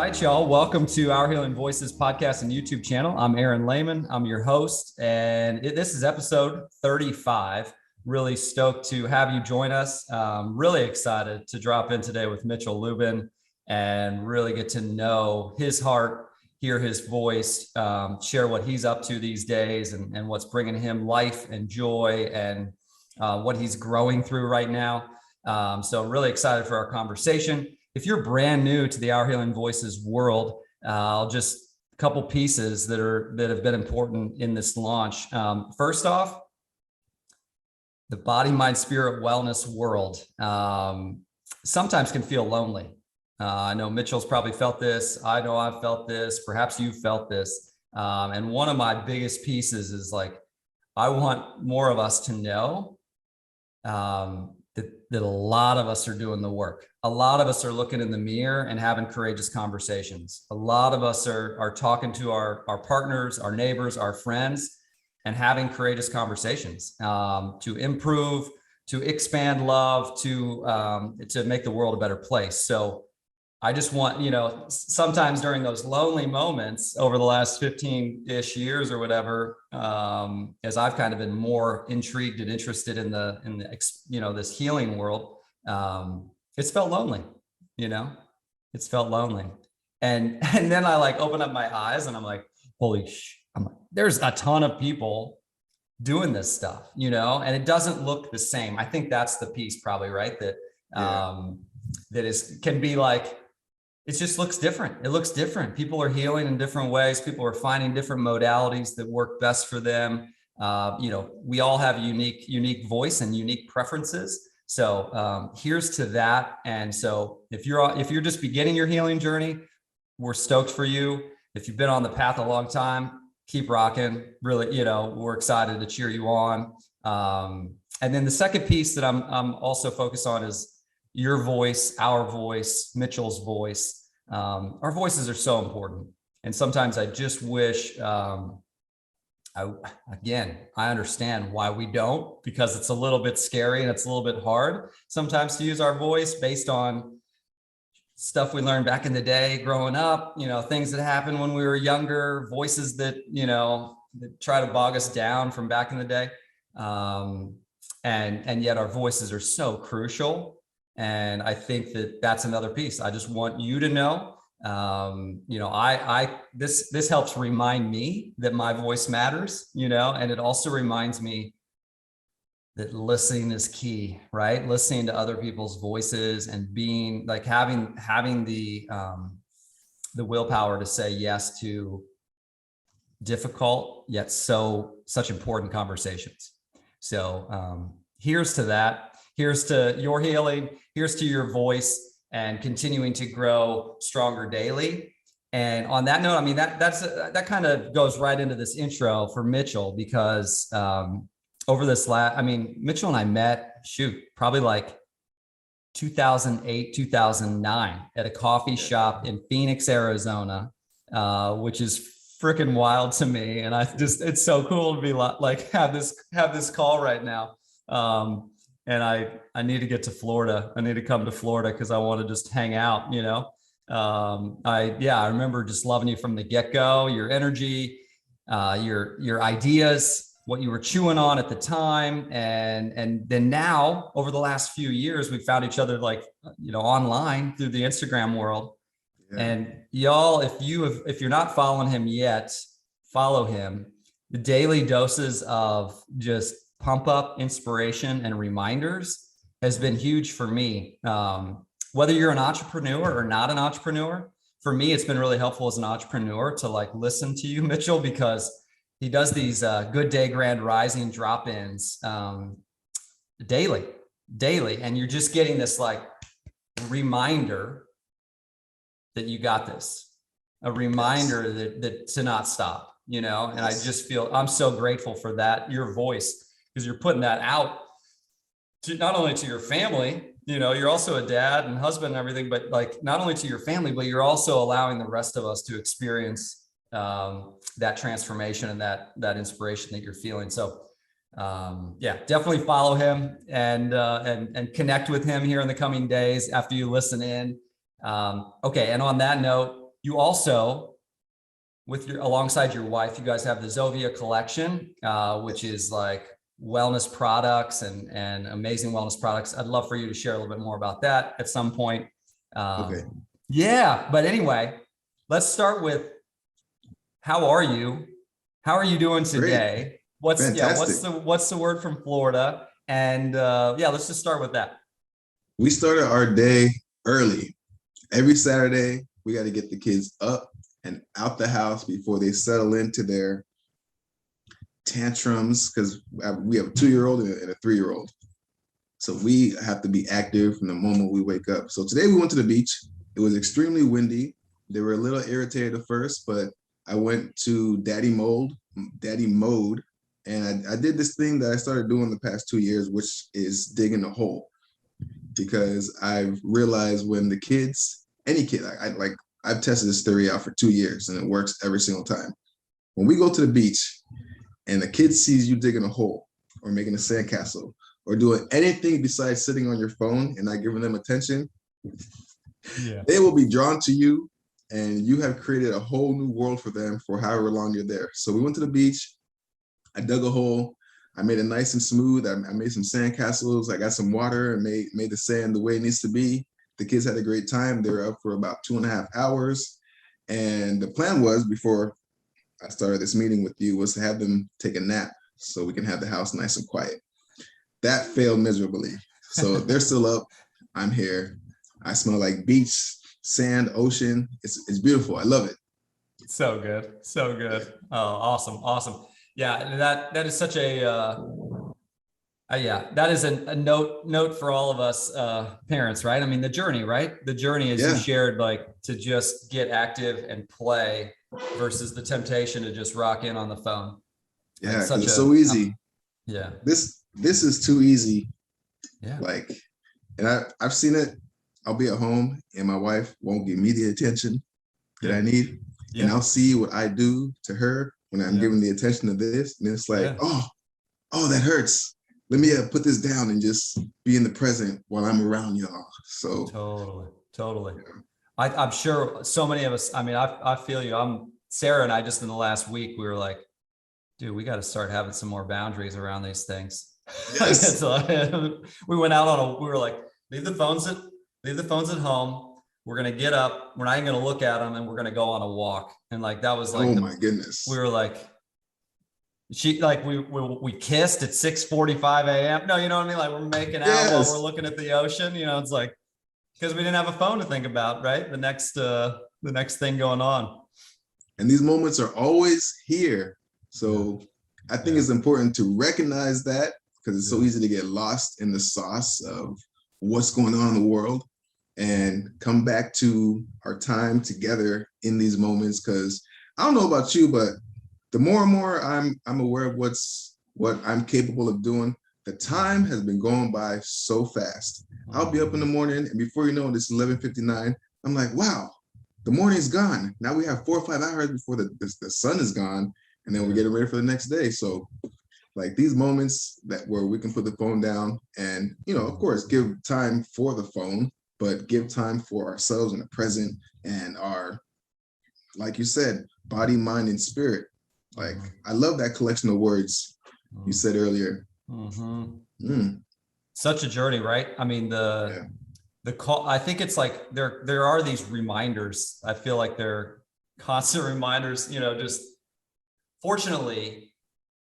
right, y'all. Welcome to Our Healing Voices podcast and YouTube channel. I'm Aaron Lehman. I'm your host, and this is episode 35. Really stoked to have you join us. Really excited to drop in today with Mitchell Lubin and really get to know his heart, hear his voice, share what he's up to these days and what's bringing him life and joy and what he's growing through right now. So really excited for our conversation. If you're brand new to the Our Healing Voices world, I'll just a couple pieces that have been important in this launch. First off, the body, mind, spirit, wellness world sometimes can feel lonely. I know Mitchell's probably felt this. I know I've felt this. Perhaps you've felt this. And one of my biggest pieces is like, I want more of us to know that a lot of us are doing the work. A lot of us are looking in the mirror and having courageous conversations. A lot of us are talking to our partners, our neighbors, our friends, and having courageous conversations to improve, to expand love, to make the world a better place. So I just want, sometimes during those lonely moments over the last 15-ish years or whatever, as I've kind of been more intrigued and interested in this healing world, it's felt lonely, it's felt lonely. And then I like open up my eyes and I'm like, there's a ton of people doing this stuff, and it doesn't look the same. I think that's the piece probably, right? Can be like, it just looks different. It looks different. People are healing in different ways. People are finding different modalities that work best for them. We all have unique voice and unique preferences. So here's to that. And so if you're just beginning your healing journey, we're stoked for you. If you've been on the path a long time, keep rocking. Really, we're excited to cheer you on. And then the second piece that I'm also focused on is your voice, our voice, Mitchell's voice. Our voices are so important. And sometimes I just wish, I understand why we don't, because it's a little bit scary and it's a little bit hard sometimes to use our voice based on stuff we learned back in the day, growing up, things that happened when we were younger, voices that, that try to bog us down from back in the day. And yet our voices are so crucial. And I think that that's another piece. I just want you to know, this helps remind me that my voice matters, and it also reminds me that listening is key, right? Listening to other people's voices and being like having the willpower to say yes to difficult yet such important conversations. So here's to that. Here's to your healing. Here's to your voice and continuing to grow stronger daily. And on that note, that kind of goes right into this intro for Mitchell, because over this Mitchell and I met, probably like 2008, 2009 at a coffee shop in Phoenix, Arizona, which is freaking wild to me. And it's so cool to be like, have this call right now. And I need to get to Florida. I need to come to Florida because I want to just hang out, I remember just loving you from the get-go, your energy, your ideas, what you were chewing on at the time. And then now over the last few years, we found each other online through the Instagram world. Yeah. And y'all, if you're not following him yet, follow him. The daily doses of just pump up inspiration and reminders has been huge for me. Whether you're an entrepreneur or not an entrepreneur, for me, it's been really helpful as an entrepreneur to listen to you, Mitchell, because he does these good day, grand rising drop-ins daily. And you're just getting this reminder that you got this, a reminder that to not stop, and I just feel I'm so grateful for that, your voice, because you're putting that out to not only to your family, you're also a dad and husband and everything, but not only to your family, but you're also allowing the rest of us to experience that transformation and that inspiration that you're feeling. So definitely follow him and connect with him here in the coming days after you listen in. Okay. And on that note, you also, alongside your wife, you guys have the Zovia collection, which is like wellness products and amazing wellness products. I'd love for you to share a little bit more about that at some point. Okay. Yeah, but anyway, let's start with, how are you? How are you doing today? Great. Fantastic. What's the word from Florida? And yeah, let's just start with that. We started our day early. Every Saturday, we got to get the kids up and out the house before they settle into their tantrums, because we have a 2-year-old and a 3-year-old. So we have to be active from the moment we wake up. So today we went to the beach. It was extremely windy. They were a little irritated at first, but I went to daddy mode, and I did this thing that I started doing the past 2 years, which is digging a hole. Because I've realized when the kids, any kid, I've tested this theory out for 2 years and it works every single time. When we go to the beach and the kid sees you digging a hole or making a sandcastle or doing anything besides sitting on your phone and not giving them attention, they will be drawn to you, and you have created a whole new world for them for however long you're there. So we went to the beach, I dug a hole, I made it nice and smooth. I made some sand castles. I got some water and made the sand the way it needs to be. The kids had a great time. They were up for about 2.5 hours. And the plan was, before I started this meeting with you, was to have them take a nap so we can have the house nice and quiet. That failed miserably. So they're still up. I'm here. I smell like beach, sand, ocean. It's beautiful. I love it. So good. So good. Oh, awesome. Awesome. Yeah, that is such a that is a note for all of us parents, right? I mean, the journey, right? The journey is you shared, like, to just get active and play versus the temptation to just rock in on the phone. Yeah, it's so easy. Yeah. This is too easy. Yeah. Like, and I've seen it. I'll be at home and my wife won't give me the attention that I need. Yeah. And I'll see what I do to her when I'm giving the attention to this, and it's like, oh, that hurts. Let me put this down and just be in the present while I'm around y'all. So totally. I'm sure so many of us. I mean, I feel you. Sarah and I, just in the last week, we were like, dude, we got to start having some more boundaries around these things. Yes. We went out we were like, leave the phones at home. We're going to get up. We're not even going to look at them, and we're going to go on a walk. And like, that was like, oh my goodness. We were like, we kissed at 6:45 a.m. No, you know what I mean? Like, we're making out while we're looking at the ocean. You know, it's like, because we didn't have a phone to think about, right? The next thing going on. And these moments are always here. So I think it's important to recognize that, because it's so easy to get lost in the sauce of what's going on in the world, and come back to our time together in these moments. Because I don't know about you, but the more and more I'm aware of what I'm capable of doing, the time has been going by so fast. I'll be up in the morning, and before you know it, it's 11:59. I'm like, wow, the morning's gone. Now we have 4 or 5 hours before the sun is gone, and then we're getting ready for the next day. So like, these moments where we can put the phone down and, of course, give time for the phone, but give time for ourselves in the present and our, like you said, body, mind, and spirit. Like, I love that collection of words you said earlier. Such a journey, right? I mean, the call, I think it's like there are these reminders. I feel like they're constant reminders, just fortunately,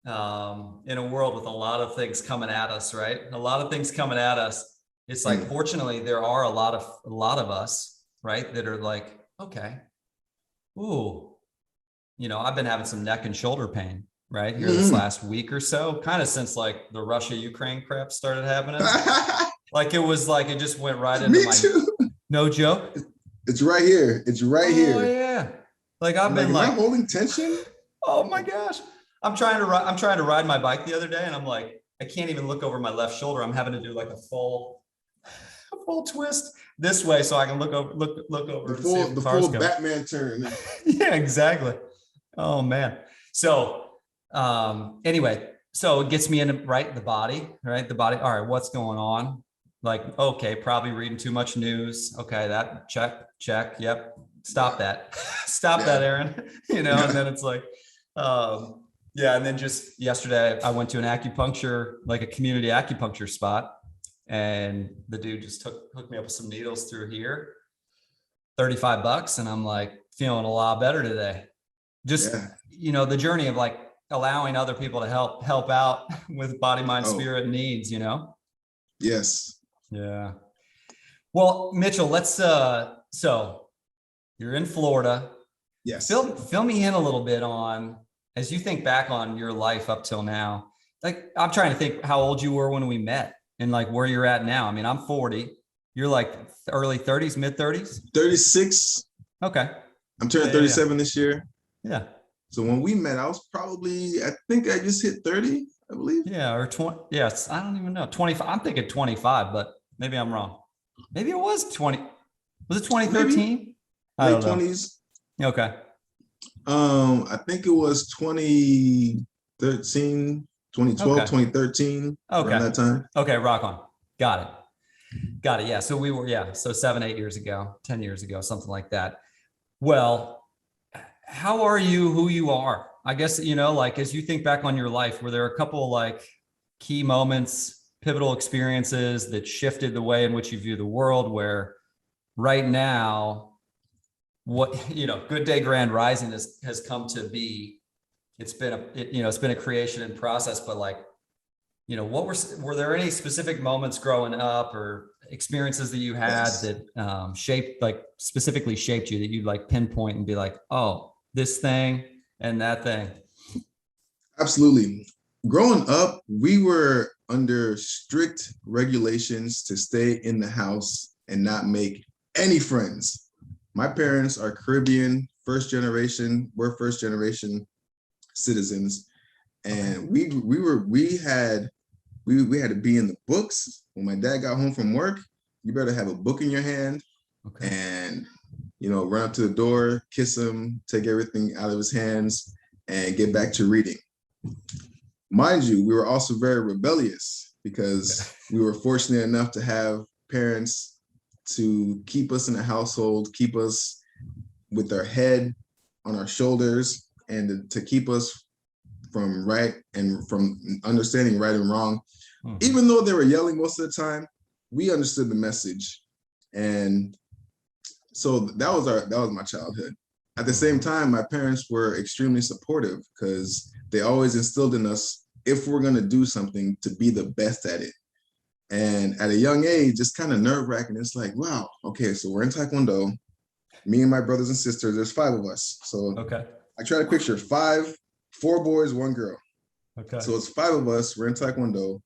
in a world with a lot of things coming at us, right? A lot of things coming at us. It's like, fortunately, there are a lot of us, right, that are like, okay, ooh, I've been having some neck and shoulder pain right here this last week or so, kind of since like the Russia-Ukraine crap started happening. Like, it was like, it just went right into no joke. It's right here. It's right here. Oh yeah. Like, I've been like, am I holding tension? Oh my gosh. I'm trying to ride my bike the other day, and I'm like, I can't even look over my left shoulder. I'm having to do like a full twist this way so I can look over the full Batman turn. Yeah, exactly. Oh man. So anyway, so it gets me into the body. All right, what's going on? like, okay, probably reading too much news. Okay, that check. Yep. Stop that. Stop that, Yeah. Aaron. And then it's like, yeah. And then just yesterday I went to an acupuncture, like a community acupuncture spot. And the dude just hooked me up with some needles through here, $35. And I'm like feeling a lot better today. Just, Yeah. the journey of like allowing other people to help out with body, mind, Oh, spirit needs, yes. Yeah. Well, Mitchell, let's so you're in Florida. Yes. Fill me in a little bit on, as you think back on your life up till now. Like, I'm trying to think how old you were when we met and like where you're at now. I mean, I'm 40. You're like early 30s, mid 30s. 36. Okay. I'm turning Yeah, 37 this year. Yeah. So when we met, I was probably, I think I just hit 30, I believe. Yeah. Or 20. Yes. I don't even know. 25. I'm thinking 25, but maybe I'm wrong. Maybe it was 20. Was it 2013? I Late don't know. 20s. Okay. I think it was 2013, 2012, Okay. 2013, around Okay. that time. Okay. Rock on. Got it. Got it. Yeah. So we were, yeah. So 7, 8 years ago, 10 years ago, something like that. Well, how are you who you are? I guess, like as you think back on your life, were there a couple like key moments, pivotal experiences that shifted the way in which you view the world, where right now, Good Day Grand Rising has come to be? It's been it's been a creation and process, but like, what were there any specific moments growing up or experiences that you had Yes, that specifically shaped you, that you'd like pinpoint and be like, oh, this thing and that thing? absolutely. Growing up, we were under strict regulations to stay in the house and not make any friends. My parents are Caribbean, first generation. We're first generation citizens, Okay. and we had to be in the books. When my dad got home from work, you better have a book in your hand Okay. and run up to the door, kiss him, take everything out of his hands, and get back to reading. Mind you, we were also very rebellious because we were fortunate enough to have parents to keep us in the household, keep us with our head on our shoulders, and to keep us from right and from understanding right and wrong. Mhm. Even though they were yelling most of the time, we understood the message. And so that was my childhood. At the same time, my parents were extremely supportive because they always instilled in us, if we're going to do something, to be the best at it. And at a young age, it's kind of nerve wracking. It's like, wow, okay, so we're in Taekwondo. Me and my brothers and sisters, there's 5 of us. So Okay. I try to picture 4 boys, 1 girl. Okay. So it's 5 of us. We're in Taekwondo.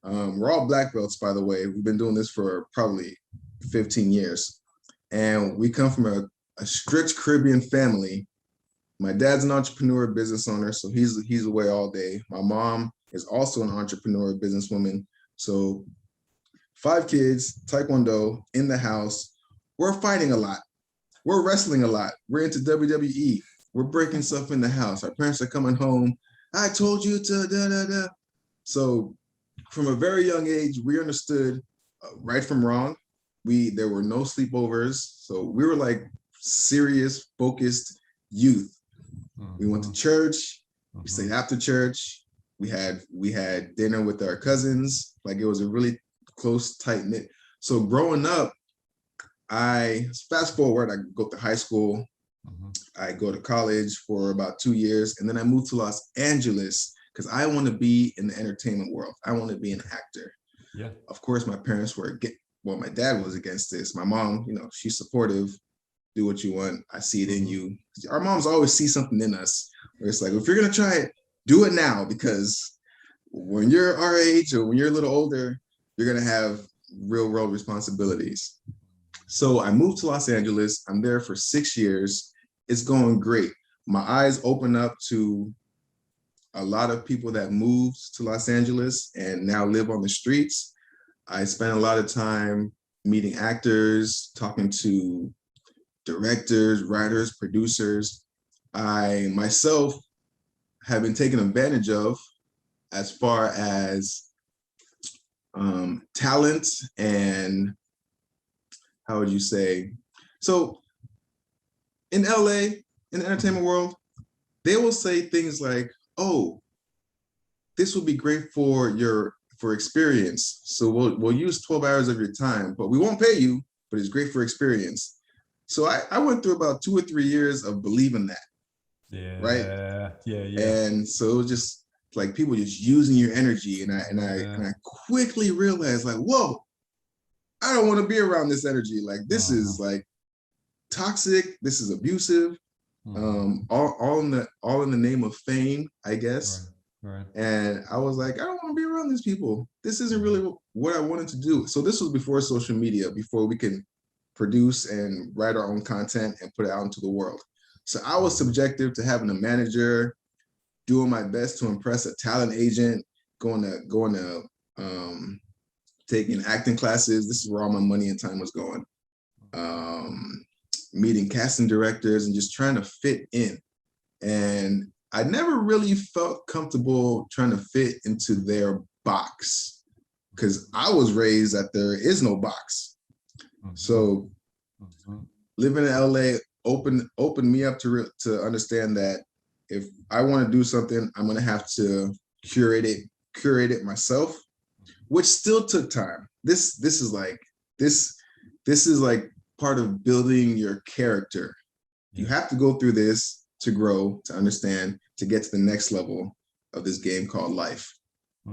We're all black belts, by the way. We've been doing this for probably 15 years. And we come from a strict Caribbean family. My dad's an entrepreneur, business owner, so he's away all day. My mom is also an entrepreneur, businesswoman. So 5 kids, Taekwondo in the house. We're fighting a lot. We're wrestling a lot. We're into WWE. We're breaking stuff in the house. Our parents are coming home. I told you to da da da. So from a very young age, we understood right from wrong. There were no sleepovers, so we were like serious, focused youth. We went to church. We stayed after church. We had dinner with our cousins. Like, it was a really close, tight knit. So growing up, I fast forward. I go to high school. I go to college for about 2 years, and then I moved to Los Angeles because I want to be in the entertainment world. I want to be an actor. Yeah. Of course, my parents were my dad was against this. My mom, she's supportive. Do what you want. I see it in you. Our moms always see something in us where it's like, if you're gonna try it, do it now, because when you're our age or when you're a little older, you're gonna have real world responsibilities. So I moved to Los Angeles. I'm there for 6 years. It's going great. My eyes open up to a lot of people that moved to Los Angeles and now live on the streets. I spent a lot of time meeting actors, talking to directors, writers, producers. I myself have been taken advantage of as far as talent and how would you say? So in LA, in the entertainment world, they will say things like, "Oh, this will be great for experience. So we'll use 12 hours of your time, but we won't pay you, but it's great for experience." So I went through about 2 or 3 years of believing that, right? Yeah. Yeah. Yeah. And so it was just like people just using your energy. And I quickly realized, like, whoa, I don't want to be around this energy. Like, this is like toxic, this is abusive, all in the name of fame, I guess. Right. And I was like, I don't want to be around these people. This isn't really what I wanted to do. So this was before social media, before we can produce and write our own content and put it out into the world. So I was subjective to having a manager, doing my best to impress a talent agent, going to taking acting classes. This is where all my money and time was going. Meeting casting directors and just trying to fit in. And I never really felt comfortable trying to fit into their box because I was raised that there is no box. So living in LA opened me up to understand that if I want to do something, I'm going to have to curate it myself, which still took time. This is like part of building your character. You have to go through this to grow, to understand, to get to the next level of this game called life.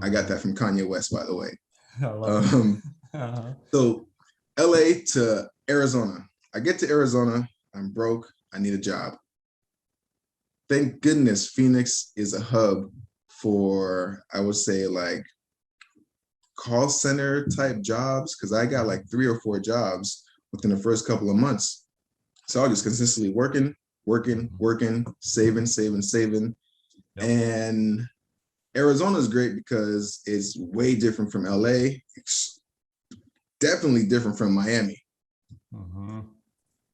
I got that from Kanye West, by the way. I love it. So LA to Arizona. I get to Arizona, I'm broke, I need a job. Thank goodness Phoenix is a hub for, I would say, like call center type jobs, because I got like 3 or 4 jobs within the first couple of months. So I was just consistently working, saving. Yep. And Arizona is great because it's way different from LA. It's definitely different from Miami.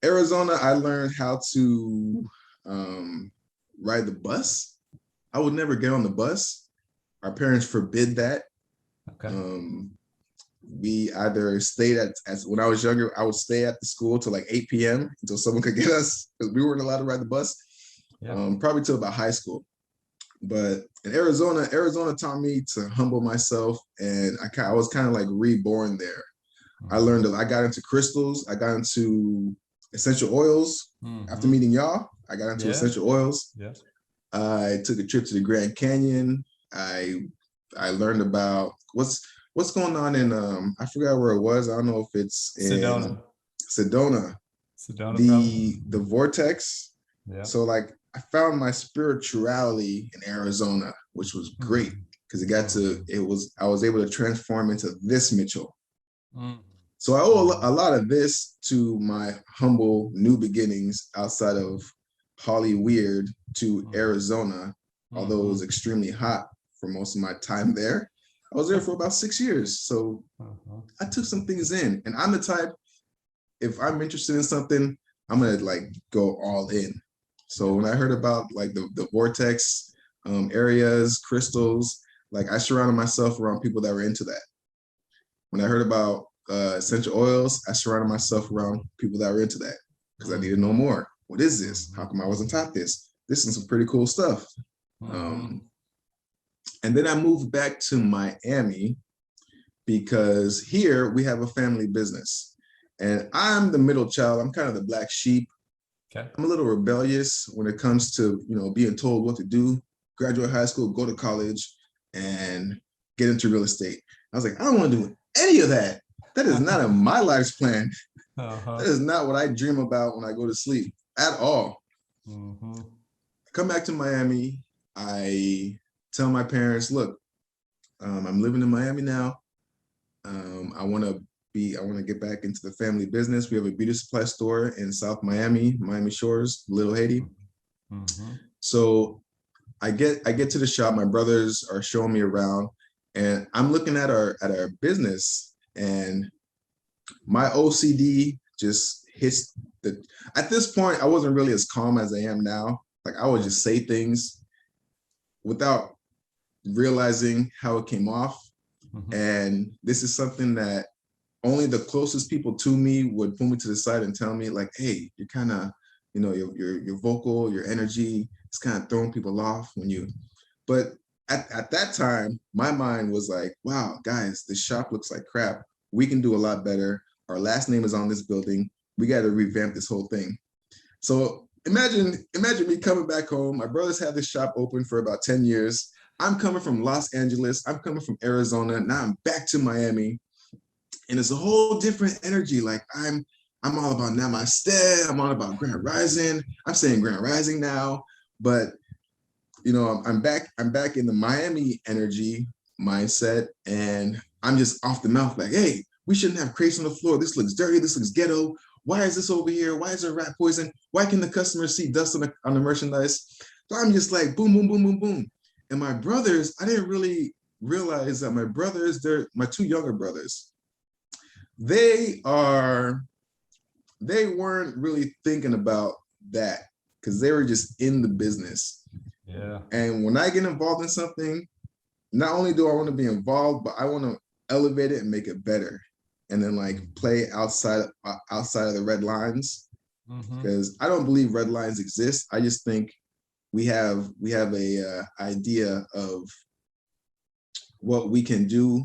Arizona, I learned how to ride the bus. I would never get on the bus. Our parents forbid that. Okay. We either stayed when I was younger, I would stay at the school till like 8 p.m. until someone could get us, because we weren't allowed to ride the bus. Yeah. Probably till about high school. But in Arizona taught me to humble myself, and I was kind of like reborn there. I learned that I got into crystals, I got into essential oils. After meeting y'all, I got into essential oils. Yeah. I took a trip to the Grand Canyon. I learned about what's going on in I forgot where it was. I don't know if it's in Sedona. The vortex. Yeah. So like I found my spirituality in Arizona, which was great because I was able to transform into this Mitchell. So I owe a lot of this to my humble new beginnings outside of Hollywood to Arizona, although it was extremely hot for most of my time there. I was there for about 6 years. So I took some things in, and I'm the type, if I'm interested in something, I'm going to like go all in. So when I heard about like the vortex areas, crystals, like I surrounded myself around people that were into that. When I heard about essential oils, I surrounded myself around people that were into that because I needed to know more. What is this? How come I wasn't taught this? This is some pretty cool stuff. And then I moved back to Miami because here we have a family business, and I'm the middle child. I'm kind of the black sheep. Okay. I'm a little rebellious when it comes to, being told what to do, graduate high school, go to college, and get into real estate. I was like, I don't want to do any of that. That is not in my life's plan. That is not what I dream about when I go to sleep at all. I come back to Miami. I tell my parents, look, I'm living in Miami now. I want to get back into the family business. We have a beauty supply store in South Miami, Miami Shores, Little Haiti. So I get to the shop. My brothers are showing me around, and I'm looking at our business, and my OCD just hits at this point, I wasn't really as calm as I am now. Like I would just say things without realizing how it came off. And this is something that only the closest people to me would pull me to the side and tell me like, hey, you're kind of, you know, your vocal, your energy, it's kind of throwing people off when you, but at that time, my mind was like, wow, guys, this shop looks like crap. We can do a lot better. Our last name is on this building. We got to revamp this whole thing. So imagine me coming back home. My brothers had this shop open for about 10 years. I'm coming from Los Angeles. I'm coming from Arizona. Now I'm back to Miami. And it's a whole different energy. Like I'm all about Namaste. I'm all about Grand Rising. I'm saying Grand Rising now, but you know, I'm back in the Miami energy mindset, and I'm just off the mouth like, hey, we shouldn't have crates on the floor. This looks dirty. This looks ghetto. Why is this over here? Why is there rat poison? Why can the customers see dust on the merchandise? So I'm just like boom, boom, boom, boom, boom. And my brothers, I didn't really realize that my brothers, they're my two younger brothers. They weren't really thinking about that because they were just in the business. Yeah. And when I get involved in something, not only do I want to be involved, but I want to elevate it and make it better. And then like play outside of the red lines, because I don't believe red lines exist. I just think we have a idea of what we can do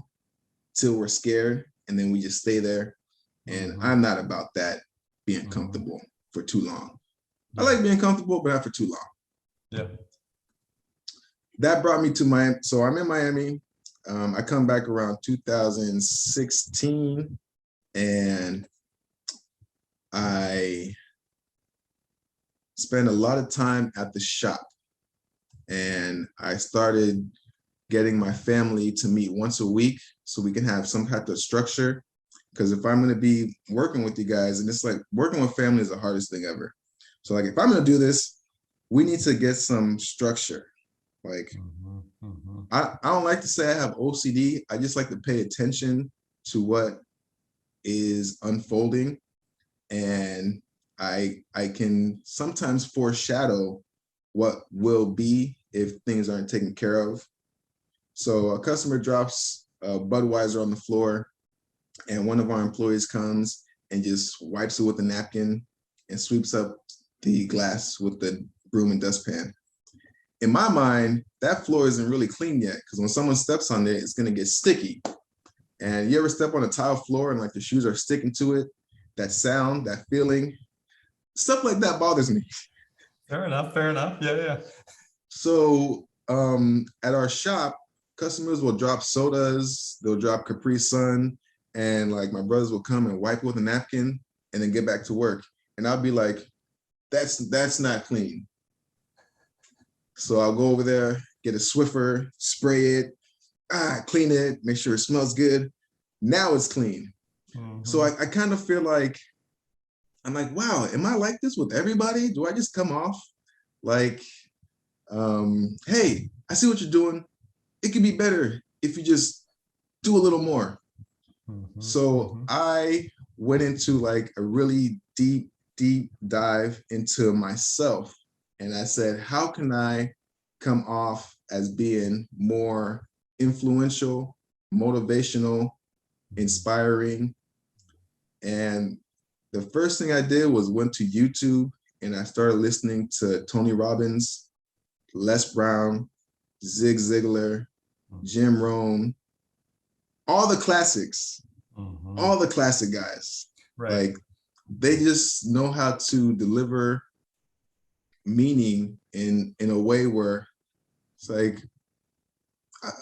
till we're scared, and then we just stay there. And I'm not about that, being comfortable for too long. I like being comfortable, but not for too long. Yeah. That brought me to Miami. So I'm in Miami. I come back around 2016, and I spend a lot of time at the shop. And I started getting my family to meet once a week so we can have some type of structure. Because if I'm going to be working with you guys, and it's like working with family is the hardest thing ever. So like if I'm going to do this, we need to get some structure. Like, I don't like to say I have OCD. I just like to pay attention to what is unfolding. And I can sometimes foreshadow what will be if things aren't taken care of. So a customer drops a Budweiser on the floor, and one of our employees comes and just wipes it with a napkin and sweeps up the glass with the broom and dustpan. In my mind, that floor isn't really clean yet, because when someone steps on it, it's going to get sticky. And you ever step on a tile floor and like the shoes are sticking to it? That sound, that feeling, stuff like that bothers me. Fair enough. Fair enough. Yeah. Yeah. So at our shop, customers will drop sodas, they'll drop Capri Sun, and like my brothers will come and wipe with a napkin and then get back to work. And I'll be like, that's not clean. So I'll go over there, get a Swiffer, spray it, clean it, make sure it smells good. Now it's clean. So I kind of feel like, I'm like, wow, am I like this with everybody? Do I just come off like, hey, I see what you're doing. It could be better if you just do a little more. So I went into like a really deep dive into myself. And I said, how can I come off as being more influential, motivational, inspiring? And the first thing I did was went to YouTube, and I started listening to Tony Robbins, Les Brown, Zig Ziglar, Jim Rohn, all the classics, all the classic guys. Right. Like they just know how to deliver meaning in a way where it's like,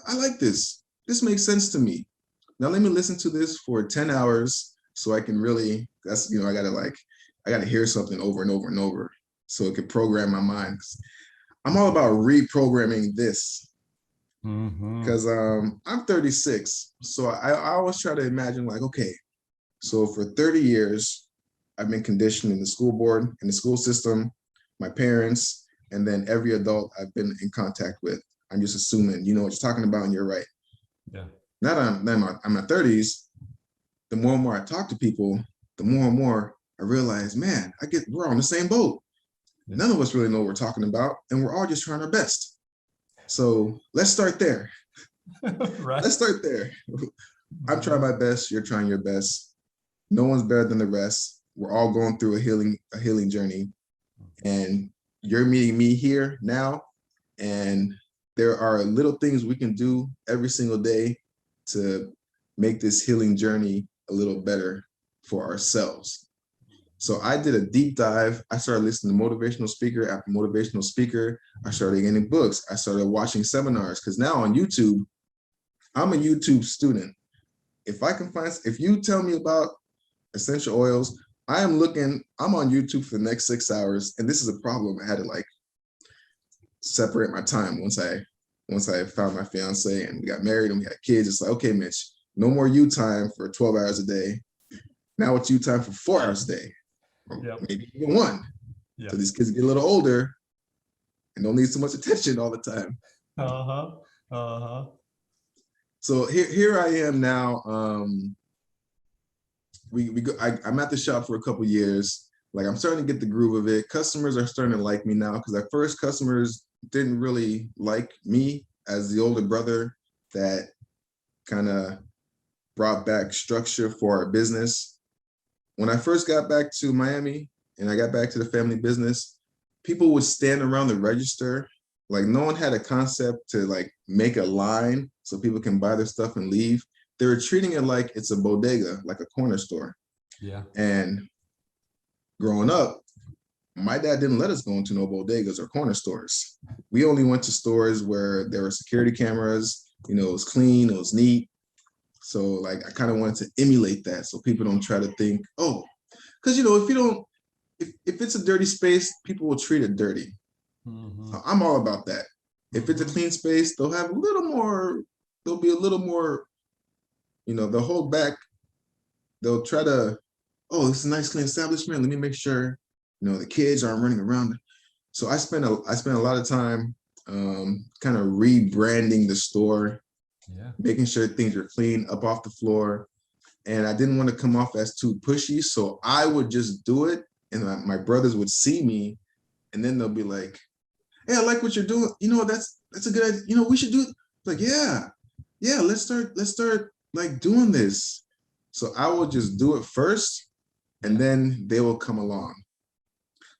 I like this. This makes sense to me. Now let me listen to this for 10 hours so I can really, that's, you know, I gotta hear something over and over and over so it can program my mind. I'm all about reprogramming this. Because I'm 36. So I always try to imagine like, okay, so for 30 years, I've been conditioned in the school board, in the school system, my parents, and then every adult I've been in contact with. I'm just assuming you know what you're talking about and you're right. Yeah. Now that I'm in my 30s, the more and more I talk to people, the more and more I realize, man, we're on the same boat. Yeah. None of us really know what we're talking about, and we're all just trying our best. So let's start there. Right. Let's start there. I'm trying my best. You're trying your best. No one's better than the rest. We're all going through a healing journey, and you're meeting me here now. And there are little things we can do every single day to make this healing journey a little better for ourselves. So I did a deep dive. I started listening to motivational speaker after motivational speaker. I started getting books. I started watching seminars, because now on YouTube, I'm a YouTube student. If you tell me about essential oils, I'm on YouTube for the next 6 hours. And this is a problem. I had to like separate my time once I found my fiance and we got married and we had kids. It's like, okay, Mitch, no more you time for 12 hours a day. Now it's you time for 4 hours a day, or maybe even one. Yep. So these kids get a little older and don't need so much attention all the time. So here I am now. I'm at the shop for a couple years. Like, I'm starting to get the groove of it. Customers are starting to like me now, because at first customers didn't really like me as the older brother that kind of brought back structure for our business. When I first got back to Miami and I got back to the family business, people would stand around the register. Like, no one had a concept to like make a line so people can buy their stuff and leave. They were treating it like it's a bodega, like a corner store. Yeah. And growing up, my dad didn't let us go into no bodegas or corner stores. We only went to stores where there were security cameras, it was clean, it was neat. So like, I kind of wanted to emulate that so people don't try to think, oh, because if it's a dirty space, people will treat it dirty. Mm-hmm. I'm all about that. If it's a clean space, they'll be a little more, they'll hold back. They'll try to, oh, this is a nice clean establishment. Let me make sure, the kids aren't running around. So I spent a lot of time kind of rebranding the store, making sure things are clean up off the floor. And I didn't want to come off as too pushy. So I would just do it. And my brothers would see me, and then they'll be like, hey, I like what you're doing. That's a good idea. We should do it. Like, yeah, let's start like doing this. So I will just do it first, and then they will come along.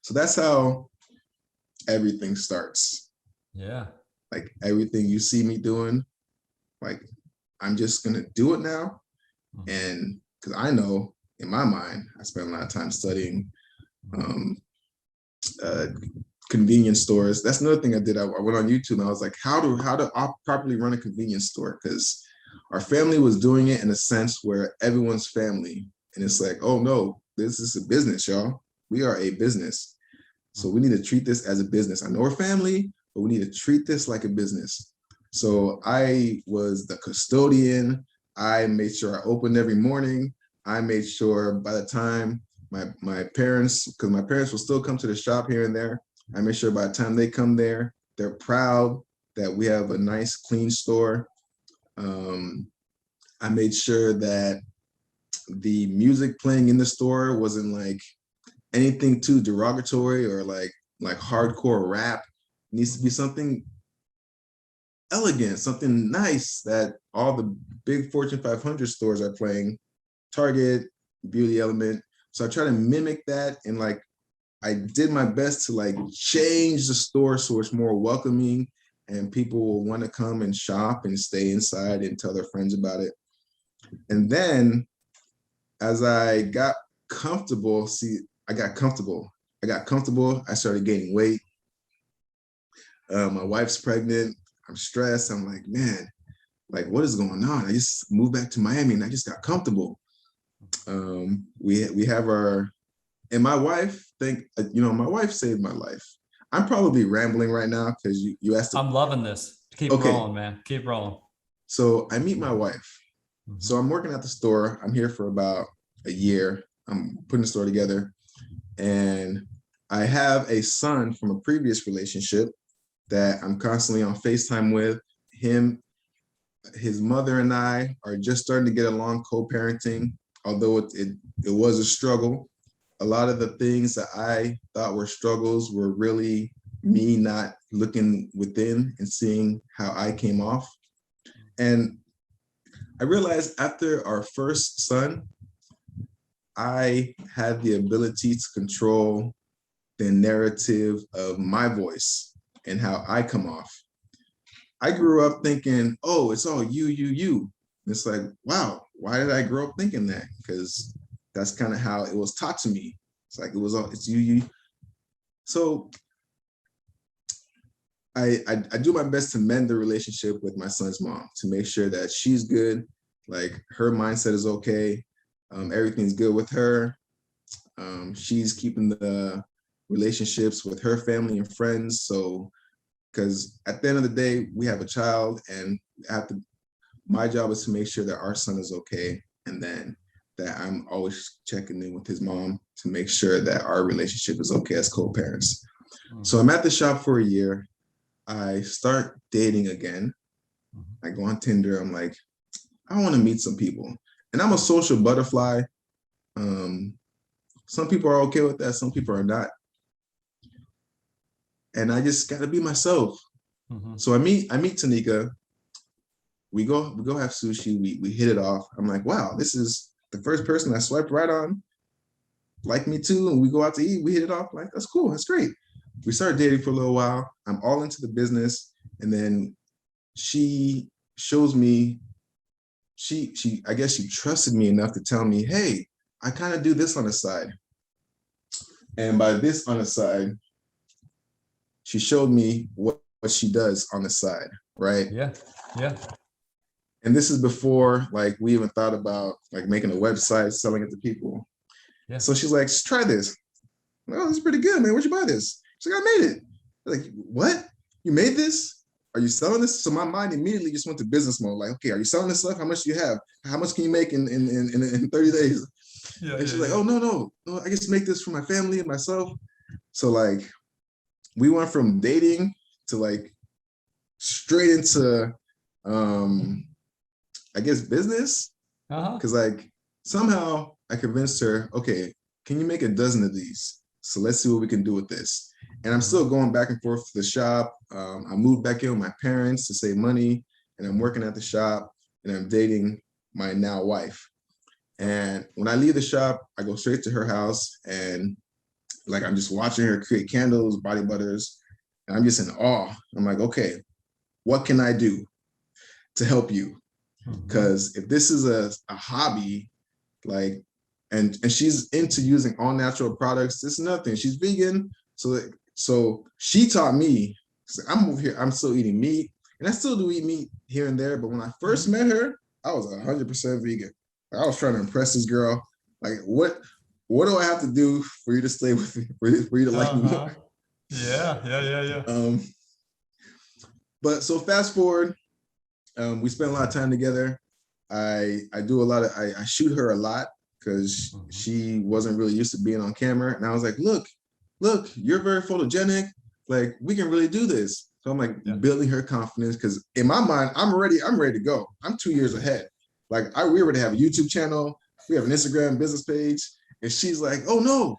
So that's how everything starts. Yeah. Like, everything you see me doing, like, I'm just going to do it now. And because I know in my mind, I spent a lot of time studying convenience stores. That's another thing I did. I went on YouTube and I was like, how to properly run a convenience store? Because our family was doing it in a sense where everyone's family. And it's like, oh no, this is a business, y'all. We are a business. So we need to treat this as a business. I know we're family, but we need to treat this like a business. So I was the custodian. I made sure I opened every morning. I made sure by the time my parents, because my parents will still come to the shop here and there, I made sure by the time they come there, they're proud that we have a nice, clean store. I made sure that the music playing in the store wasn't like anything too derogatory or like hardcore rap. It needs to be something elegant, something nice that all the big Fortune 500 stores are playing. Target, Beauty Element. So I try to mimic that, and like, I did my best to like change the store so it's more welcoming and people will want to come and shop and stay inside and tell their friends about it. And then as I got comfortable, I got comfortable. I started gaining weight. My wife's pregnant. I'm stressed. I'm like, man, like, what is going on? I just moved back to Miami and I just got comfortable. We have and my wife, my wife saved my life. I'm probably rambling right now because you asked. I'm loving this. Keep rolling, man. Keep rolling. So I meet my wife. Mm-hmm. So I'm working at the store. I'm here for about a year. I'm putting the store together. And I have a son from a previous relationship that I'm constantly on FaceTime with. His mother and I are just starting to get along, co-parenting, although it was a struggle. A lot of the things that I thought were struggles were really me not looking within and seeing how I came off. And I realized after our first son, I had the ability to control the narrative of my voice and how I come off. I grew up thinking, oh, it's all you, you, you. And it's like, wow, why did I grow up thinking that? Because that's kind of how it was taught to me. It's like, it was all, it's you, you. So I do my best to mend the relationship with my son's mom, to make sure that she's good, like her mindset is okay, everything's good with her. She's keeping the relationships with her family and friends. So, because at the end of the day, we have a child, and my job is to make sure that our son is okay, and then that I'm always checking in with his mom to make sure that our relationship is okay as co-parents. So I'm at the shop for a year. I start dating again. I go on Tinder. I'm like, I want to meet some people. And I'm a social butterfly. Some people are okay with that. Some people are not. And I just got to be myself. So I meet Tanika. We go have sushi. We hit it off. I'm like, wow, this is the first person I swiped right on. Like me too. And we go out to eat. We hit it off. Like, that's cool. That's great. We started dating for a little while. I'm all into the business. And then she shows me, I guess she trusted me enough to tell me, hey, I kind of do this on the side. And by this on the side, she showed me what she does on the side, right? Yeah, yeah. And this is before like we even thought about like making a website, selling it to people. Yeah. So she's like, try this. Oh, this is pretty good, man. Where'd you buy this? She's like, I made it. Like, what? You made this? Are you selling this? So my mind immediately just went to business mode. Like, okay, are you selling this stuff? How much do you have? How much can you make in 30 days? Yeah, and she's like, oh, no, I just make this for my family and myself. So like, we went from dating to like straight into, I guess, business. Because like somehow I convinced her, okay, can you make a dozen of these? So let's see what we can do with this. And I'm still going back and forth to the shop. I moved back in with my parents to save money, and I'm working at the shop, and I'm dating my now wife. And when I leave the shop, I go straight to her house, and like I'm just watching her create candles, body butters, and I'm just in awe. I'm like, okay, what can I do to help you? Because if this is a hobby, like, and she's into using all natural products, it's nothing. She's vegan, so she taught me. I'm over here, I'm still eating meat, and I still do eat meat here and there. But when I first met her, I was 100% vegan. I was trying to impress this girl. Like, what do I have to do for you to stay with me, for you to like me more? Yeah. But so fast forward, we spent a lot of time together. I shoot her a lot because she wasn't really used to being on camera. And I was like, look, you're very photogenic. Like, we can really do this. So I'm like building her confidence, because in my mind, I'm ready to go. I'm 2 years ahead. Like, we already have a YouTube channel. We have an Instagram business page. And she's like, oh, no,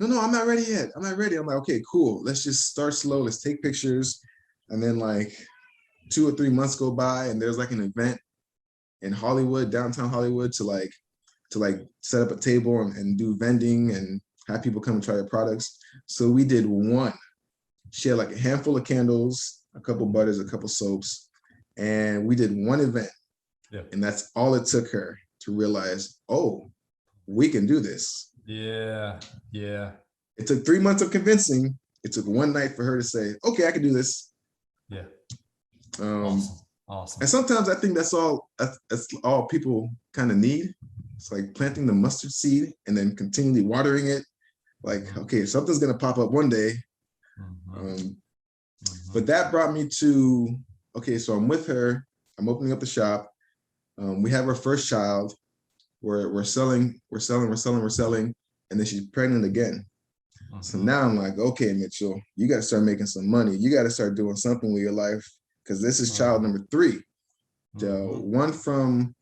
I'm not ready yet. I'm not ready. I'm like, okay, cool. Let's just start slow. Let's take pictures. And then like 2 or 3 months go by, and there's like an event in Hollywood, downtown Hollywood, to set up a table and do vending and have people come and try their products. So we did one. She had like a handful of candles, a couple butters, a couple soaps, and we did one event. Yeah. And that's all it took her to realize, oh, we can do this. Yeah. It took 3 months of convincing. It took one night for her to say, okay, I can do this. Yeah. Awesome. And sometimes I think that's all people kind of need. It's like planting the mustard seed and then continually watering it. Like, okay, something's gonna pop up one day. But that brought me to, okay, so I'm with her. I'm opening up the shop. We have our first child. We're selling, and then she's pregnant again. So now I'm like, okay, Mitchell, you got to start making some money. You got to start doing something with your life, because this is child number 3. One from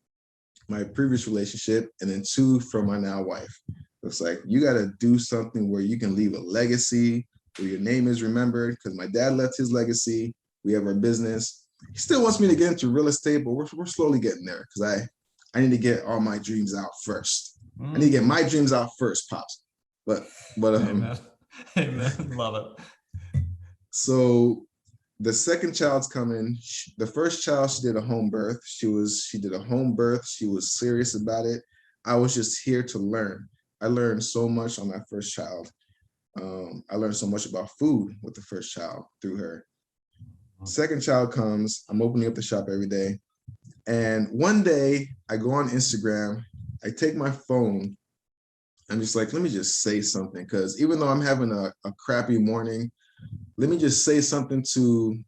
my previous relationship, and then 2 from my now wife. It's like, you got to do something where you can leave a legacy, where your name is remembered, because my dad left his legacy. We have our business. he still wants me to get into real estate, but we're slowly getting there because I need to get all my dreams out first. I need to get my dreams out first, pops. But Amen. Amen. Love it. So the second child's coming. The first child, she did a home birth. She did a home birth. She was serious about it. I was just here to learn. I learned so much on that first child. I learned so much about food with the first child through her. Second child comes. I'm opening up the shop every day. And one day I go on Instagram, I take my phone. I'm just like, let me just say something. Because even though I'm having a crappy morning, let me just say something to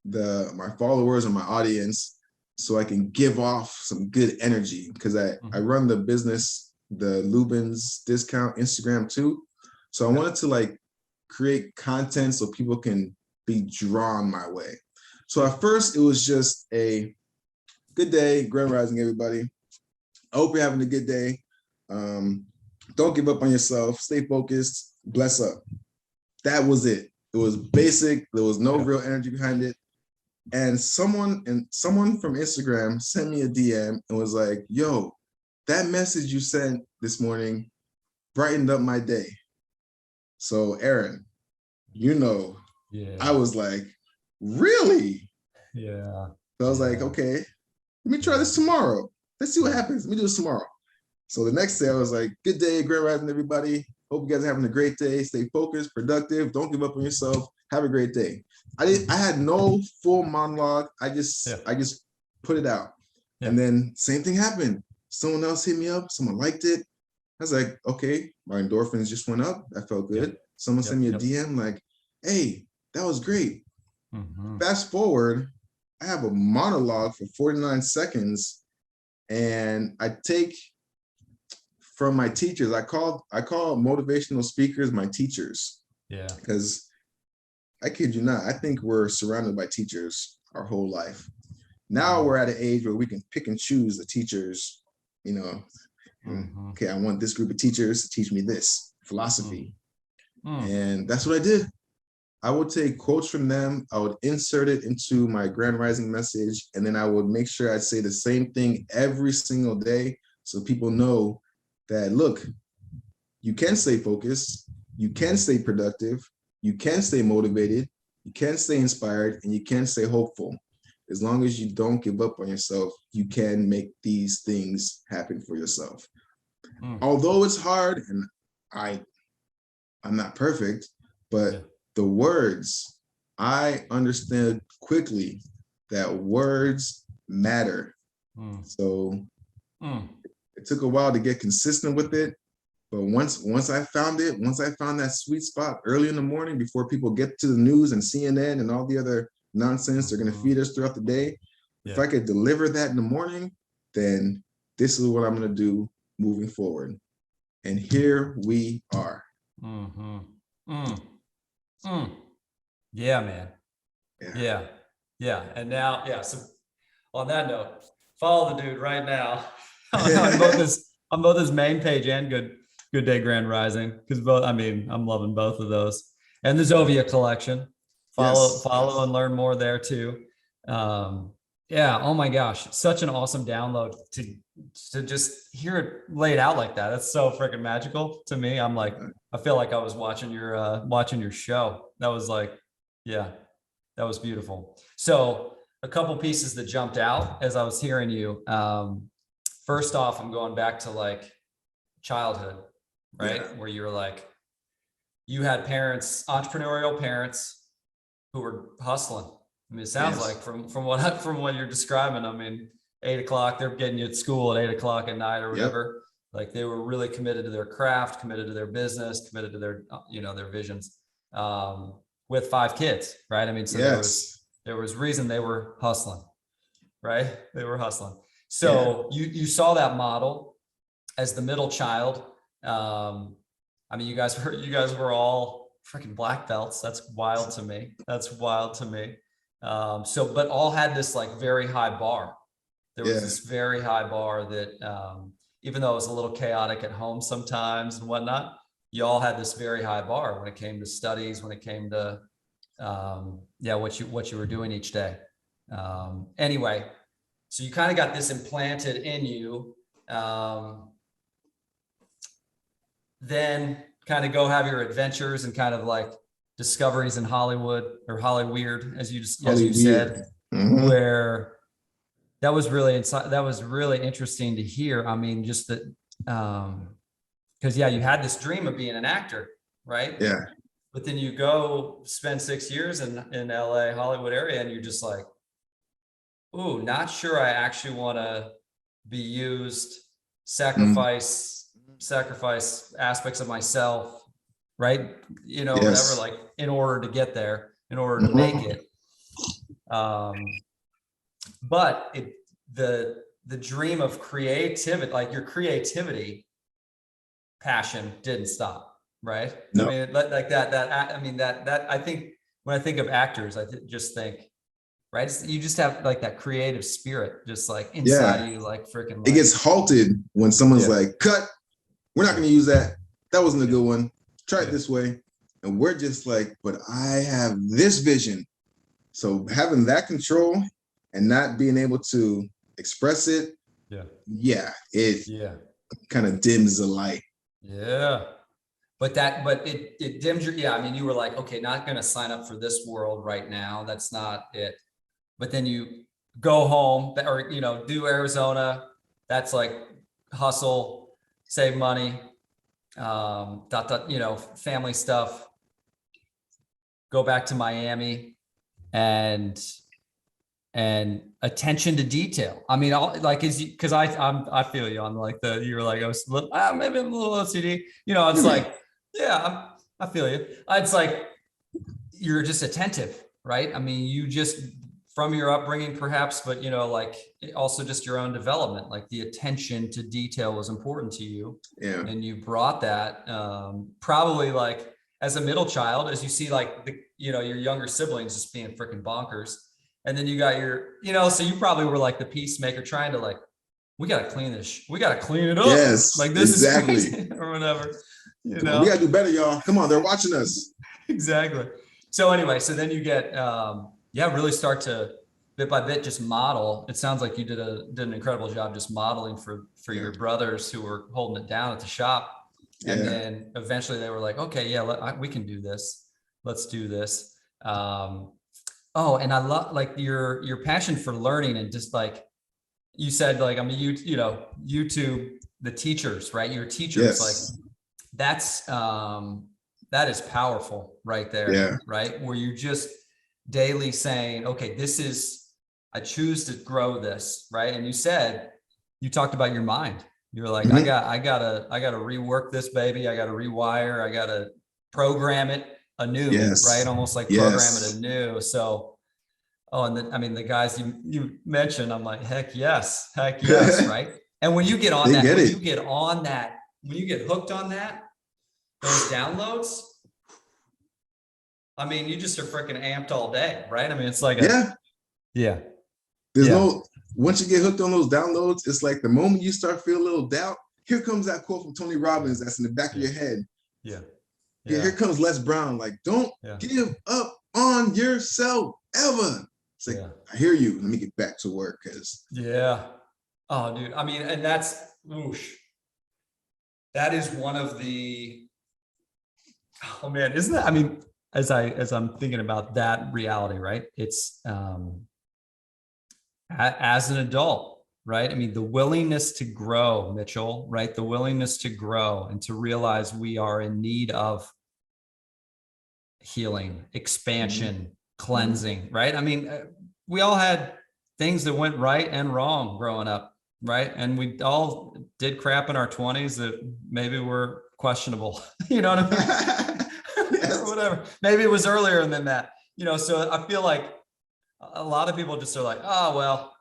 my followers and my audience so I can give off some good energy. Because I run the business, the Lubin's discount Instagram too. So I wanted to like create content so people can be drawn my way. So at first it was just a good day, grand rising, everybody. I hope you're having a good day. Don't give up on yourself. Stay focused. Bless up. That was it. It was basic. There was no real energy behind it. And someone from Instagram sent me a DM and was like, yo, that message you sent this morning brightened up my day. So Aaron, I was like, really? Yeah. So I was like, okay, let me try this tomorrow. Let's see what happens. Let me do this tomorrow. So the next day I was like, good day, grand rising, everybody. Hope you guys are having a great day. Stay focused, productive. Don't give up on yourself. Have a great day. I had no full monologue. I just put it out. Yeah. And then same thing happened. Someone else hit me up. Someone liked it. I was like, okay, my endorphins just went up. That felt good. Yep. Someone sent me a DM like, hey, that was great. Fast forward, I have a monologue for 49 seconds and I take from my teachers. I call motivational speakers my teachers. Yeah. Because I kid you not, I think we're surrounded by teachers our whole life. Now we're at an age where we can pick and choose the teachers, okay, I want this group of teachers to teach me this philosophy. And that's what I did. I would take quotes from them. I would insert it into my grand rising message. And then I would make sure I'd say the same thing every single day. So people know that, look, you can stay focused, you can stay productive, you can stay motivated, you can stay inspired, and you can stay hopeful. As long as you don't give up on yourself, you can make these things happen for yourself. Although it's hard, and I'm not perfect, but the words, I understood quickly that words matter. So it took a while to get consistent with it. But once I found it, once I found that sweet spot early in the morning before people get to the news and CNN and all the other nonsense they're going to feed us throughout the day, if I could deliver that in the morning, then this is what I'm going to do moving forward. And here we are. Yeah, man. Yeah. And now, so on that note, follow the dude right now on both his main page and Good Day Grand Rising, because I'm loving both of those, and the Zovia collection. Follow and learn more there too. Oh my gosh, such an awesome download to just hear it laid out like that. That's so freaking magical to me. I'm like, I feel like I was watching your show. That was like, that was beautiful. So a couple pieces that jumped out as I was hearing you. First off, I'm going back to like childhood, right? Where you were like, you had entrepreneurial parents who were hustling. I mean, it sounds like from what you're describing, 8 o'clock, they're getting you at school at 8 o'clock at night or whatever. Like they were really committed to their craft, committed to their business, committed to their, their visions, with 5 kids, right? So there was reason they were hustling, right? They were hustling. So you saw that model as the middle child. You guys were all freaking black belts. That's wild to me. But all had this like very high bar. There was this very high bar that, even though it was a little chaotic at home sometimes and whatnot, you all had this very high bar when it came to studies, when it came to, what you were doing each day. Anyway, so you kind of got this implanted in you. Then kind of go have your adventures and kind of like discoveries in Hollywood, or Hollyweird, as you said, where that was really interesting to hear. I mean, just that, because you had this dream of being an actor, right? Yeah. But then you go spend 6 years in LA, Hollywood area, and you're just like, ooh, not sure I actually want to be used, sacrifice aspects of myself, right? Whatever, like in order to get there, in order to make it. But the dream of creativity, like your creativity passion didn't stop, right? No. I mean, like that, I think when I think of actors, just think, right? You just have like that creative spirit, just like inside of you, like freaking. Like, it gets halted when someone's like, cut, we're not going to use that. That wasn't a good one. Try it this way. And we're just like, but I have this vision. So having that control and not being able to express it, it kind of dims the light. Yeah. But it dims your, I mean, you were like, okay, not going to sign up for this world right now. That's not it. But then you go home, or, do Arizona. That's like hustle, save money, family stuff, go back to Miami, and attention to detail. I mean, because I feel you on like you're like, maybe I'm a little OCD, it's like, I feel you. It's like, you're just attentive, right? I mean, you just, from your upbringing perhaps, but like also just your own development, like the attention to detail was important to you. Yeah. And you brought that, probably like as a middle child, as you see like your younger siblings just being freaking bonkers. And then you got so you probably were like the peacemaker, trying to like, we got to clean this. We got to clean it up. Yes, like this is crazy, or whatever. We got to do better, y'all. Come on, they're watching us. Exactly. So anyway, so then you get, really start to bit by bit just model. It sounds like you did an incredible job just modeling for your brothers who were holding it down at the shop. And then eventually they were like, okay, we can do this. Let's do this. And I love like your passion for learning, and just like you said, like, I mean, YouTube, the teachers, right? Your teachers, like that is powerful right there, right? Where you're just daily saying, okay, I choose to grow this, right? And you talked about your mind. You're like, I gotta rework this baby. I gotta rewire. I gotta program it anew, right? Almost like program it anew. So, and the guys you mentioned, I'm like, heck yes, right? And when you get on that, when you get hooked on that, those downloads, I mean, you just are freaking amped all day, right? I mean, it's like once you get hooked on those downloads, it's like the moment you start feeling a little doubt, here comes that quote from Tony Robbins that's in the back of your head. Here comes Les Brown, like, don't give up on yourself ever. It's like, I hear you. Let me get back to work. Oh, dude. I mean, and that is one of the, oh man, isn't that, I mean, as I'm thinking about that reality, right? It's, as an adult, right? I mean, the willingness to grow, Mitchell, right? The willingness to grow and to realize we are in need of healing, expansion, cleansing, right? I mean, we all had things that went right and wrong growing up, right? And we all did crap in our 20s that maybe were questionable, you know what I mean? Or whatever. Maybe it was earlier than that, so I feel like a lot of people just are like, oh, well,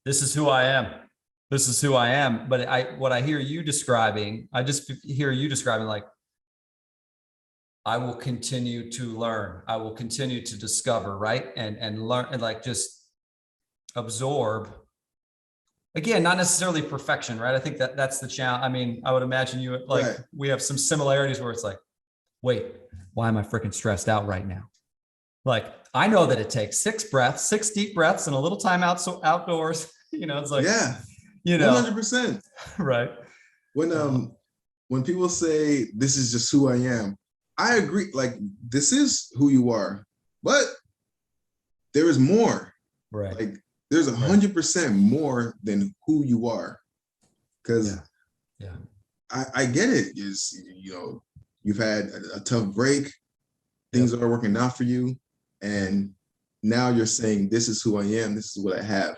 this is who I am. This is who I am. But what I hear you describing, I just hear you describing like, I will continue to learn. I will continue to discover, right? And learn, and like just absorb. Again, not necessarily perfection, right? I think that's the challenge. I mean, I would imagine you like, we have some similarities where it's like, wait, why am I freaking stressed out right now? Like, I know that it takes 6 deep breaths and a little time outdoors. It's like, Yeah, you know, 100%. right. When people say this is just who I am, I agree. Like, this is who you are, but there is more. Right. Like, there's 100% more than who you are. Because I get it. You've had a tough break. Things are working out for you. And now you're saying, this is who I am. This is what I have.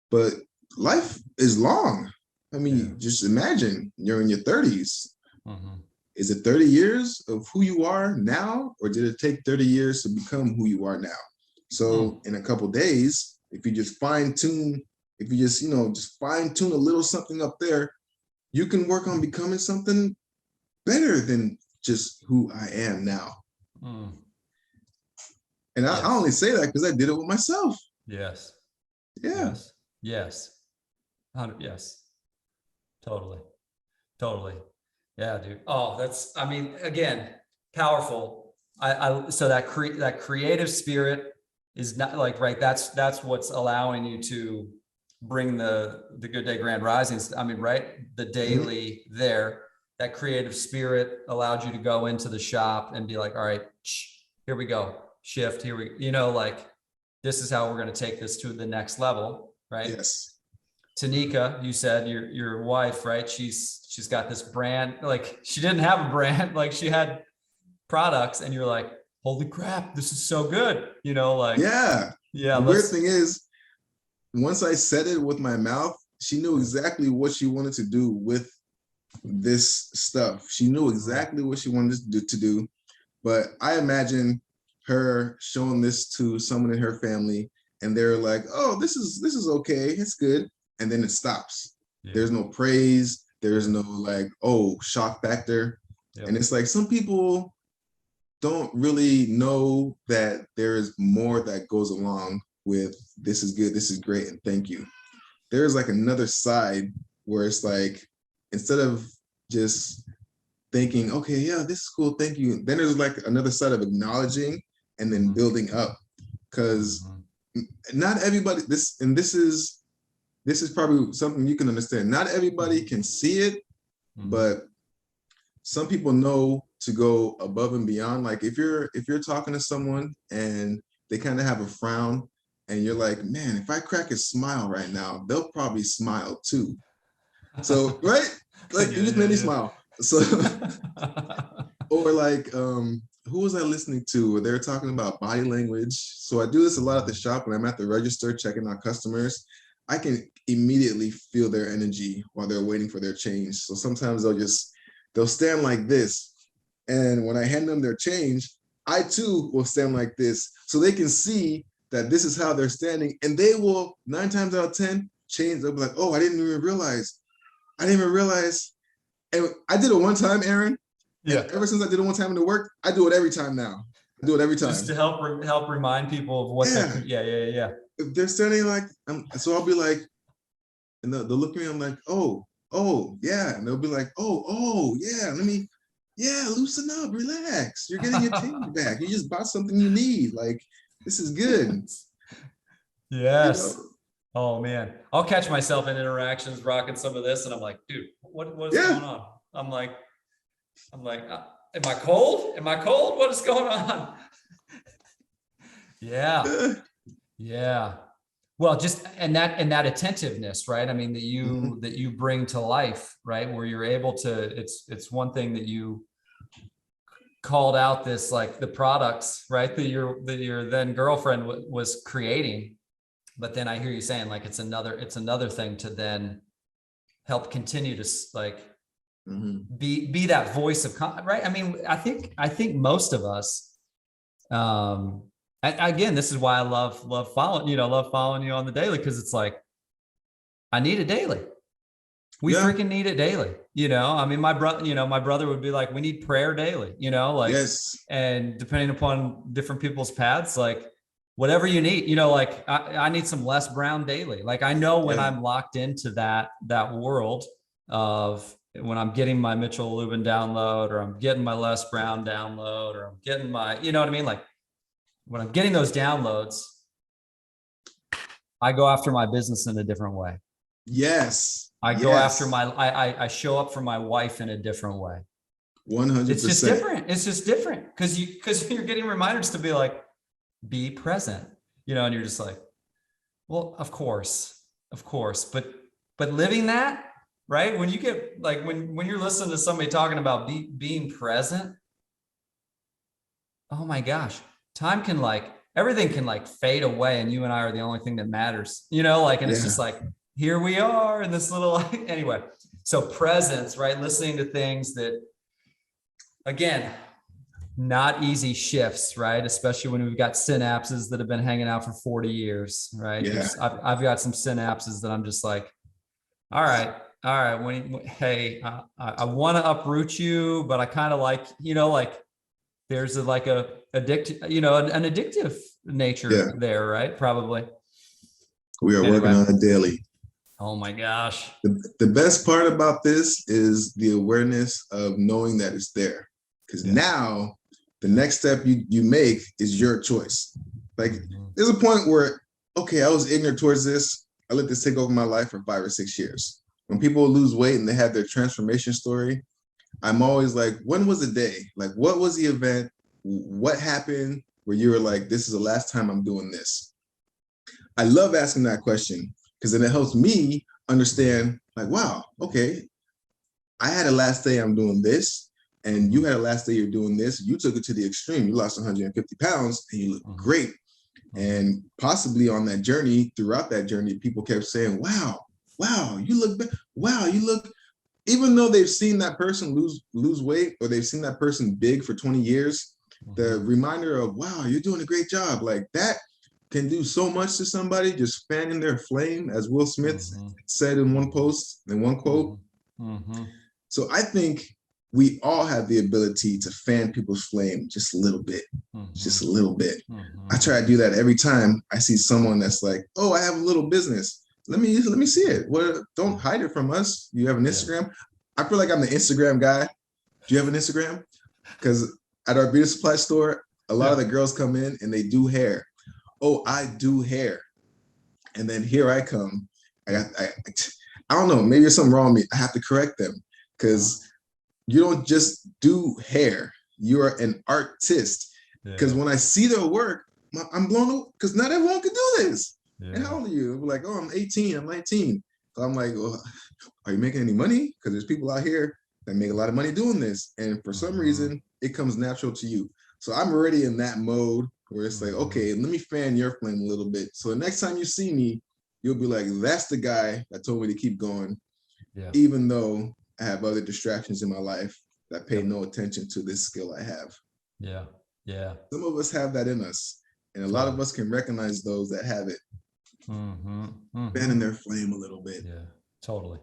But life is long. I mean, just imagine you're in your 30s. Mm-hmm. Is it 30 years of who you are now, or did it take 30 years to become who you are now? So in a couple of days, if you just fine tune a little something up there, you can work on becoming something better than just who I am now. And I only say that because I did it with myself. Yes. Yeah. Yes. Yes. Totally. Yeah, dude. Oh, again, powerful. So that creative spirit is not like, right. That's what's allowing you to bring the Good Day Grand Risings. I mean, right. The daily there, that creative spirit allowed you to go into the shop and be like, all right, here we go. Shift. Here we, like, this is how we're going to take this to the next level. Right. Yes. Tanika, you said your wife, right? She's got this brand, like she didn't have a brand, like she had products, and you're like, holy crap, this is so good. The weird thing is, once I said it with my mouth, she knew exactly what she wanted to do with this stuff. She knew exactly what she wanted to do. But I imagine her showing this to someone in her family, and they're like, oh, this is okay, it's good. And then it stops. There's no praise. There's no like, oh, shock factor. And it's like, some people don't really know that there's more that goes along with this is good, this is great, and thank you. There's like another side where it's like, instead of just thinking, okay, yeah, this is cool, thank you, then there's like another side of acknowledging and then building up. Because not everybody, this is probably something you can understand. Not everybody can see it, but some people know to go above and beyond. Like if you're talking to someone and they kind of have a frown, and you're like, man, if I crack a smile right now, they'll probably smile too. So, right? Like, you just made me smile. So, or like, who was I listening to where they're talking about body language? So I do this a lot at the shop when I'm at the register checking out customers. I can immediately feel their energy while they're waiting for their change. So sometimes they'll stand like this. And when I hand them their change, I too will stand like this, so they can see that this is how they're standing. And they will, 9 times out of 10, change. They'll be like, oh, I didn't even realize. And I did it one time, Aaron. Yeah. And ever since I did it one time in the work, I do it every time now. I do it every time. Just to help remind people of what If they're standing like, so I'll be like, and they'll look at me, I'm like, oh, yeah. And they'll be like, oh, yeah, loosen up, relax. You're getting your change back. You just bought something you need. Like, this is good. Yes. Oh man. I'll catch myself in interactions rocking some of this, and I'm like, dude, what is going on? I'm like, am I cold? What is going on? Yeah. Well, just and that attentiveness, right? I mean, that you bring to life, right? Where you're able to, it's one thing that you called out, this like the products, right? That your then girlfriend was creating, but then I hear you saying like it's another thing to then help continue to like be that voice of right. I mean, I think most of us, again, this is why I love following you on the daily, because it's like, I need it daily. We freaking need it daily. I mean, my brother would be like, we need prayer daily, like, and depending upon different people's paths, like whatever you need, like I need some Les Brown daily. Like I know when I'm locked into that world of when I'm getting my Mitchell Lubin download, or I'm getting my Les Brown download, or I'm getting my, you know what I mean? Like when I'm getting those downloads, I go after my business in a different way. Yes. I go after I show up for my wife in a different way. 100%. It's just different. It's just different because you're getting reminders to be like, be present, and you're just like, well, of course, but living that, right? When you get like, when you're listening to somebody talking about being present, oh my gosh, time can everything can fade away. And you and I are the only thing that matters, and it's just like, here we are in this little, anyway. So presence, right? Listening to things that, again, not easy shifts, right? Especially when we've got synapses that have been hanging out for 40 years, right? Yeah. I've got some synapses that I'm just like, all right. Hey, I want to uproot you, but I kind of like, there's an addictive nature there, right? Probably. We are working on it daily. Oh my gosh. The best part about this is the awareness of knowing that it's there. Because now the next step you make is your choice. Like there's a point where, okay, I was ignorant towards this. I let this take over my life for 5 or 6 years. When people lose weight and they have their transformation story, I'm always like, when was the day? Like, what was the event? What happened where you were like, this is the last time I'm doing this? I love asking that question because then it helps me understand like, wow, okay, I had a last day I'm doing this and you had a last day you're doing this. You took it to the extreme. You lost 150 pounds and you look great. And possibly on that journey, throughout that journey, people kept saying, wow, you look, wow, you look, even though they've seen that person lose weight or they've seen that person big for 20 years, the reminder of, wow, you're doing a great job. Like that can do so much to somebody, just fanning their flame, as Will Smith said in one post, in one quote. So I think we all have the ability to fan people's flame just a little bit, just a little bit. I try to do that every time I see someone that's like, oh, I have a little business. Let me see it. Well, don't hide it from us. You have an Instagram. I feel like I'm the Instagram guy. Do you have an Instagram? Because at our beauty supply store, a lot of the girls come in and they do hair. Oh, I do hair. And then here I come. I don't know, maybe there's something wrong with me. I have to correct them because you don't just do hair. You're an artist. Because when I see their work, I'm blown away because not everyone can do this. And how old are you? We're like, oh, I'm 18, I'm 19. So I'm like, well, are you making any money? Because there's people out here that make a lot of money doing this. And for some reason, it comes natural to you. So I'm already in that mode where it's like, okay, let me fan your flame a little bit. So the next time you see me, you'll be like, that's the guy that told me to keep going. Even though I have other distractions in my life that pay no attention to this skill I have. Some of us have that in us. And a lot of us can recognize those that have it. Fanning their flame a little bit. Totally.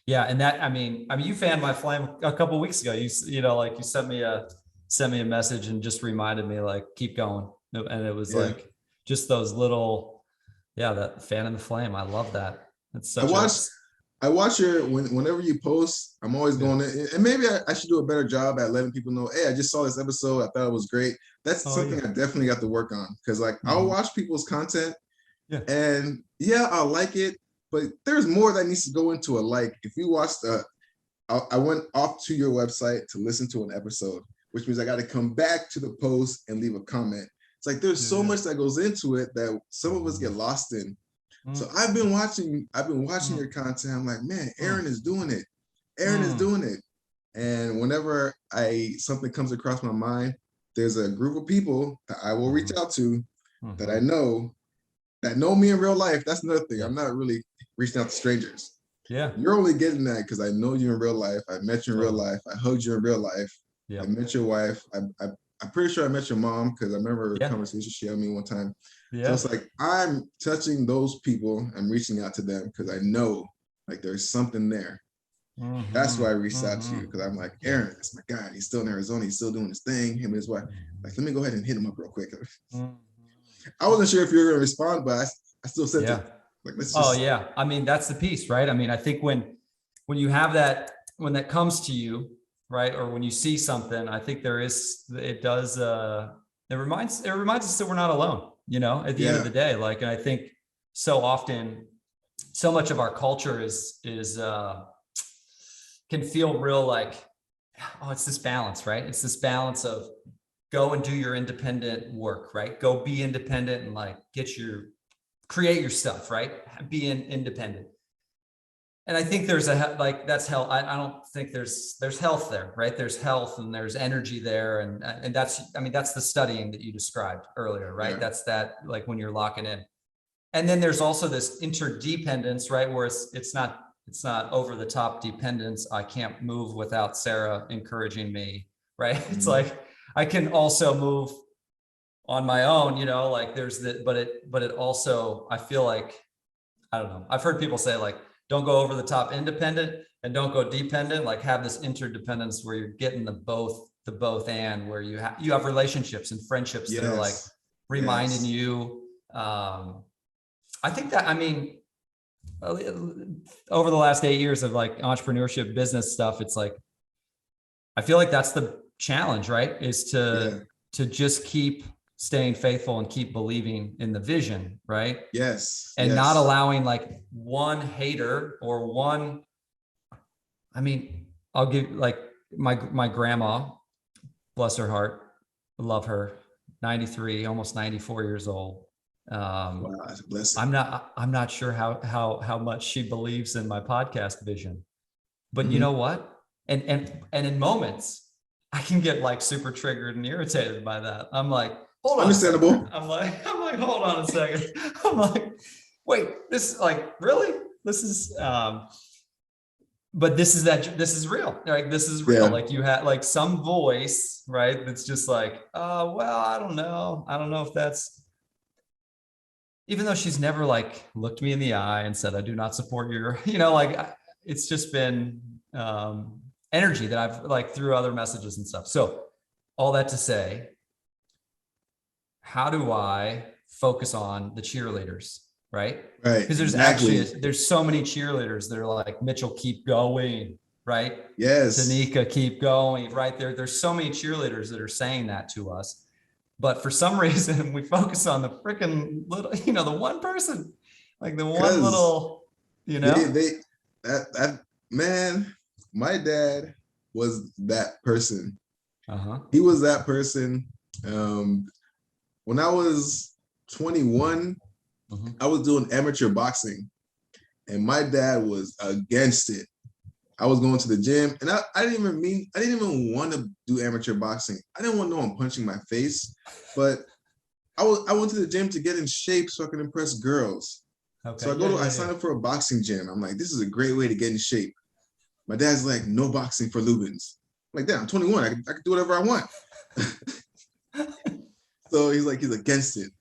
And that, I mean, you fanned my flame a couple of weeks ago. You sent me a message and just reminded me like, keep going. And it was like, just those little, that fanning the flame. I love that. It's such I watch your, whenever you post, I'm always going in, and maybe I should do a better job at letting people know, hey, I just saw this episode. I thought it was great. That's something I definitely got to work on. Cause like I'll watch people's content and I'll like it, but there's more that needs to go into a like. If you watched, I went off to your website to listen to an episode, which means I got to come back to the post and leave a comment. It's like, there's so much that goes into it that some of us get lost in. So I've been watching your content. I'm like, man, Aaron is doing it. Aaron is doing it. And whenever something comes across my mind, there's a group of people that I will reach out to that I know that know me in real life. That's another thing. I'm not really reaching out to strangers. You're only getting that because I know you in real life. I met you in real life. I hugged you in real life. I met your wife. I'm pretty sure I met your mom because I remember a conversation she had me one time. So it's like, I'm touching those people. I'm reaching out to them because I know like there's something there. That's why I reached out to you because I'm like, Aaron, that's my guy. He's still in Arizona. He's still doing his thing. Him and his wife. Like, let me go ahead and hit him up real quick. I wasn't sure if you were going to respond, but I still sent it. Like, let's just... I mean, that's the piece, right? I mean, I think when you have that, when that comes to you, right, or when you see something, I think it does it reminds us that we're not alone, you know, at the end of the day. Like, and I think so often, so much of our culture is can feel real like, oh, it's this balance, right? It's this balance of go and do your independent work, right? Go be independent and like create your stuff, right? Be independent. And I think there's that's health. I don't think there's health there, right? There's health and there's energy there. And that's, I mean, that's the studying that you described earlier, right? Yeah. That's that, like when you're locking in. And then there's also this interdependence, right? Where it's not over the top dependence. I can't move without Sarah encouraging me, right? Mm-hmm. It's like, I can also move on my own, you know, like there's but it also, I feel like, I don't know. I've heard people say like, don't go over the top independent and don't go dependent, like have this interdependence where you're getting the both and where you have relationships and friendships that are like reminding you. I think that, I mean, over the last 8 years of like entrepreneurship business stuff, it's like, I feel like that's the challenge, right? Is to just keep staying faithful and keep believing in the vision, right? Yes. And not allowing like one hater or one, I mean, I'll give like my grandma, bless her heart, I love her, 93, almost 94 years old. Wow, bless her. I'm not sure how much she believes in my podcast vision, but you know what? And in moments I can get like super triggered and irritated by that. I'm like, hold on. Understandable. I'm like, hold on a second. I'm like, wait, this is like, really? This is, but this is real. Like, this is real. Yeah. Like you had like some voice, right? That's just like, oh, well, I don't know if that's, even though she's never like looked me in the eye and said, I do not support your, you know, like it's just been energy that I've like through other messages and stuff. So all that to say, how do I focus on the cheerleaders, right? Right. Because there's there's so many cheerleaders that are like, Mitchell, keep going, right? Yes. Tanika, keep going, right? There's so many cheerleaders that are saying that to us. But for some reason, we focus on the freaking little, you know, the one person, like the one little, you know. That man, my dad was that person. He was that person. When I was 21, I was doing amateur boxing, and my dad was against it. I was going to the gym, and I didn't even want to do amateur boxing. I didn't want no one punching my face, but I went to the gym to get in shape so I could impress girls. Okay. So I signed up for a boxing gym. I'm like, this is a great way to get in shape. My dad's like, no boxing for Lubins. I'm like, damn, I'm 21. I can do whatever I want. So he's against it.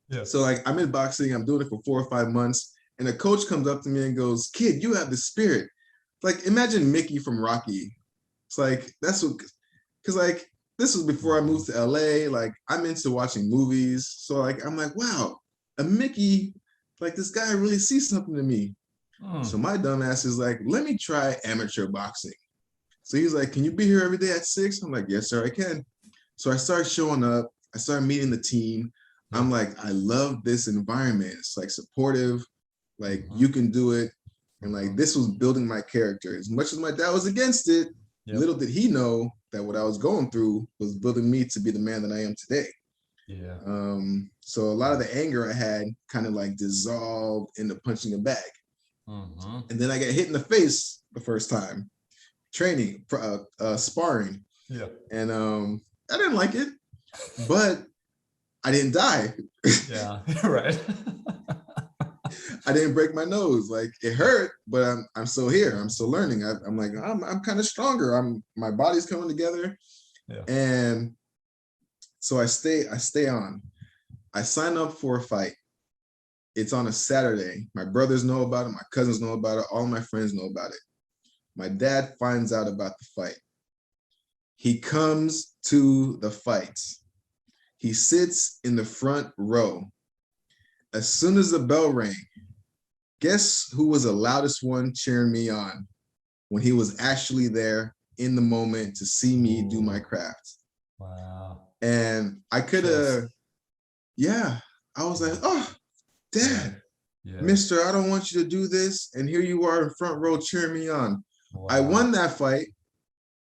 Yeah. So like, I'm in boxing. I'm doing it for 4 or 5 months, and a coach comes up to me and goes, "Kid, you have the spirit." Like, imagine Mickey from Rocky. It's like, that's what, because like, this was before I moved to LA. Like, I'm into watching movies. So like, I'm like, wow, a Mickey, like this guy really sees something in me. So my dumb ass is like, let me try amateur boxing. So he's like, can you be here every day at 6? I'm like, yes, sir, I can. So I started showing up. I started meeting the team. I'm like, I love this environment. It's like supportive, like you can do it. And like, this was building my character. As much as my dad was against it, little did he know that what I was going through was building me to be the man that I am today. Yeah. So a lot of the anger I had kind of like dissolved into punching a bag. And then I got hit in the face the first time, training, sparring. Yeah. And I didn't like it, but I didn't die. Yeah, right. I didn't break my nose. Like, it hurt, but I'm still here. I'm still learning. I'm like, I'm kind of stronger. My body's coming together. Yeah. And so I stay on. I sign up for a fight. It's on a Saturday. My brothers know about it. My cousins know about it. All my friends know about it. My dad finds out about the fight. He comes to the fight. He sits in the front row. As soon as the bell rang, guess who was the loudest one cheering me on when he was actually there in the moment to see me do my craft? Wow. And I could have, yeah, I was like, oh, Dad, Yeah. Mister, I don't want you to do this. And here you are in front row cheering me on. Wow. I won that fight.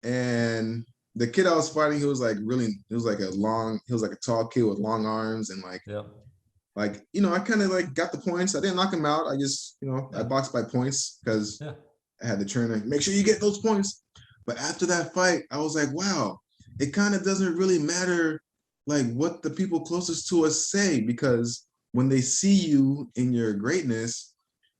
And the kid I was fighting, he was like a tall kid with long arms and I kind of like got the points. I didn't knock him out. I just, I boxed by points because I had the trainer make sure you get those points. But after that fight, I was like, wow, it kind of doesn't really matter like what the people closest to us say, because when they see you in your greatness,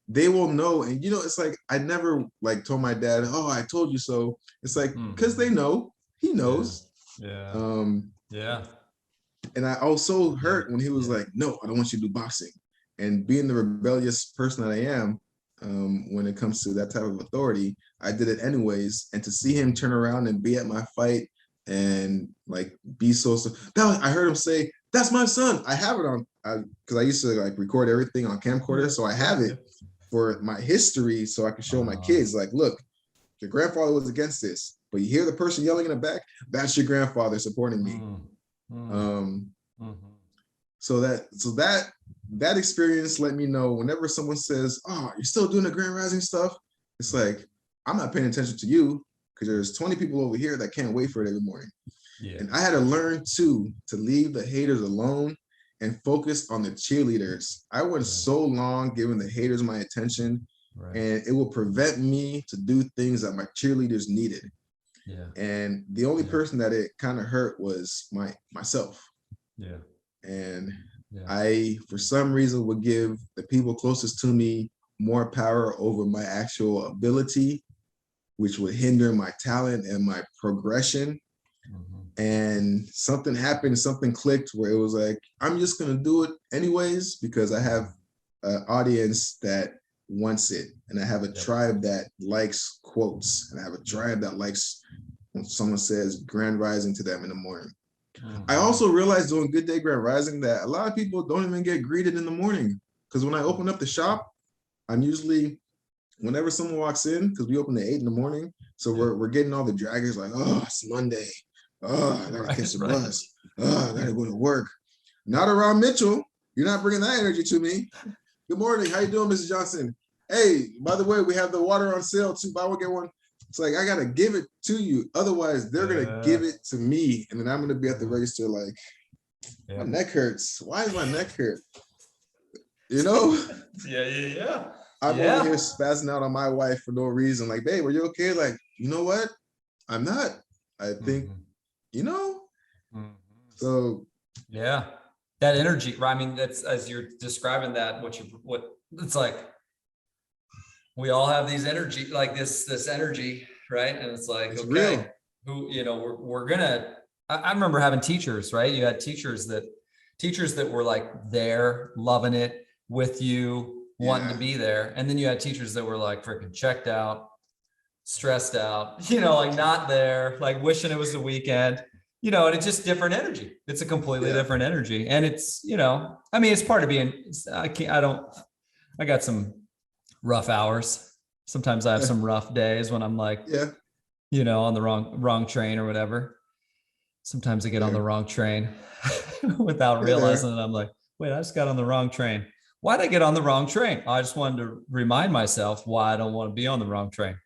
they will know. And it's like I never like told my dad, oh, I told you so. It's like because they know, he knows. Yeah. And I also hurt when he was like, no, I don't want you to do boxing. And being the rebellious person that I am, when it comes to that type of authority, I did it anyways. And to see him turn around and be at my fight and like be I heard him say, that's my son. I have it on, because I used to like record everything on camcorder. So I have it for my history so I can show my kids, like, look, your grandfather was against this, but you hear the person yelling in the back, that's your grandfather supporting me. So that experience let me know whenever someone says, oh, you're still doing the Grand Rising stuff, it's like, I'm not paying attention to you because there's 20 people over here that can't wait for it every morning. And I had to learn too to leave the haters alone and focus on the cheerleaders. I went so long giving the haters my attention, and it will prevent me to do things that my cheerleaders needed. And the only person that it kind of hurt was myself. And I, for some reason, would give the people closest to me more power over my actual ability, which would hinder my talent and my progression. And something happened, something clicked where it was like, I'm just going to do it anyways, because I have an audience that wants it. And I have a tribe that likes quotes. And I have a tribe that likes when someone says Grand Rising to them in the morning. I also realized doing Good Day Grand Rising that a lot of people don't even get greeted in the morning. Because when I open up the shop, I'm usually, whenever someone walks in, because we open at 8 in the morning, so we're getting all the draggers like, oh, it's Monday. Oh, I gotta catch the bus. Oh, I gotta go to work. Not around Mitchell. You're not bringing that energy to me. Good morning. How you doing, Mrs. Johnson? Hey, by the way, we have the water on sale too. Buy one, get one. It's like, I gotta give it to you. Otherwise, they're gonna give it to me. And then I'm gonna be at the register like, my neck hurts. Why does my neck hurt? I'm over here spazzing out on my wife for no reason. Like, babe, are you okay? Like, you know what? I'm not. I think, so. Yeah. That energy, right? I mean, that's, as you're describing that, what it's like, we all have these energy, like this energy, right? And it's like, it's okay, real. we're gonna, I remember having teachers, right? You had teachers that were like there, loving it with you, wanting to be there. And then you had teachers that were like freaking checked out, stressed out, like not there, like wishing it was the weekend, and it's just different energy. It's a completely different energy. And it's, I mean, it's part of being, I got some rough hours. Sometimes I have some rough days when I'm like, on the wrong train or whatever. Sometimes I get on the wrong train without realizing it. I'm like, wait, I just got on the wrong train. Why'd I get on the wrong train? I just wanted to remind myself why I don't want to be on the wrong train.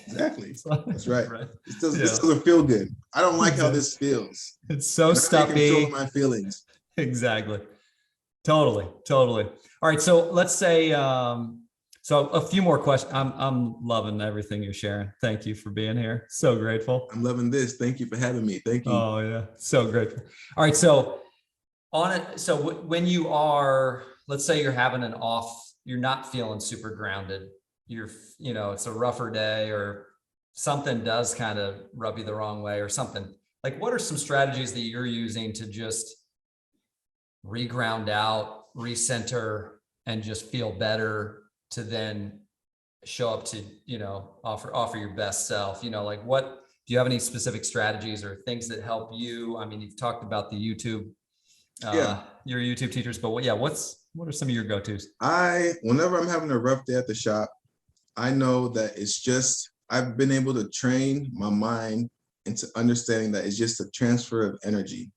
Exactly. That's right. This doesn't feel good. I don't like how this feels. It's so stuffy. Control my feelings. Exactly. Totally. All right. So let's say, so a few more questions. I'm loving everything you're sharing. Thank you for being here. So grateful. I'm loving this. Thank you for having me. Thank you. Oh yeah. So grateful. All right. So when you are, let's say you're having you're not feeling super grounded. It's a rougher day or something does kind of rub you the wrong way or something. Like, what are some strategies that you're using to just reground out, recenter, and just feel better to then show up to, offer your best self? Like, what do you have any specific strategies or things that help you? I mean, you've talked about the YouTube, your YouTube teachers, but what are some of your go-tos? Whenever I'm having a rough day at the shop, I know that it's just, I've been able to train my mind into understanding that it's just a transfer of energy.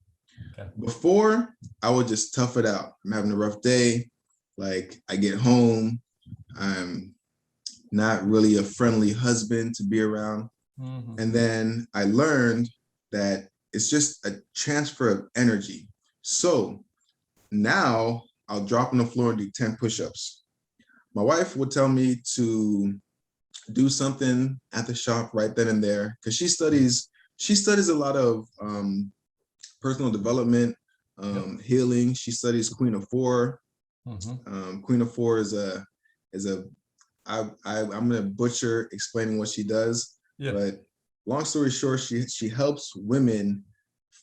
Okay. Before, I would just tough it out. I'm having a rough day. Like, I get home, I'm not really a friendly husband to be around. Mm-hmm. And then I learned that it's just a transfer of energy. So now I'll drop on the floor and do 10 push-ups. My wife would tell me to do something at the shop right then and there, because she studies a lot of personal development, healing. She studies Queen of Four. Queen of Four is a I'm gonna butcher explaining what she does, but long story short, she helps women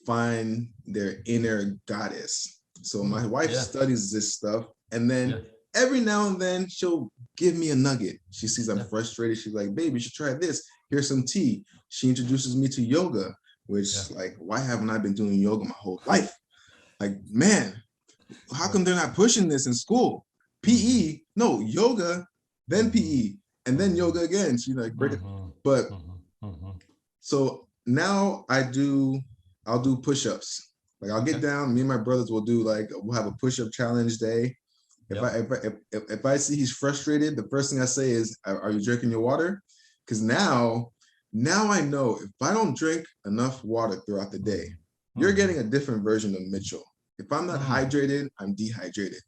find their inner goddess. So my wife studies this stuff, and then every now and then she'll give me a nugget. She sees I'm frustrated. She's like, "Baby, you should try this. Here's some tea." She introduces me to yoga, which like, why haven't I been doing yoga my whole life? Like, man, how come they're not pushing this in school? PE, no, yoga, then PE, and then yoga again. She's like, great. But so now I'll do push-ups. Like, I'll get down, me and my brothers we'll have a push-up challenge day. If I see he's frustrated, the first thing I say is, are you drinking your water? Because now I know if I don't drink enough water throughout the day, you're getting a different version of Mitchell. If I'm not hydrated, I'm dehydrated.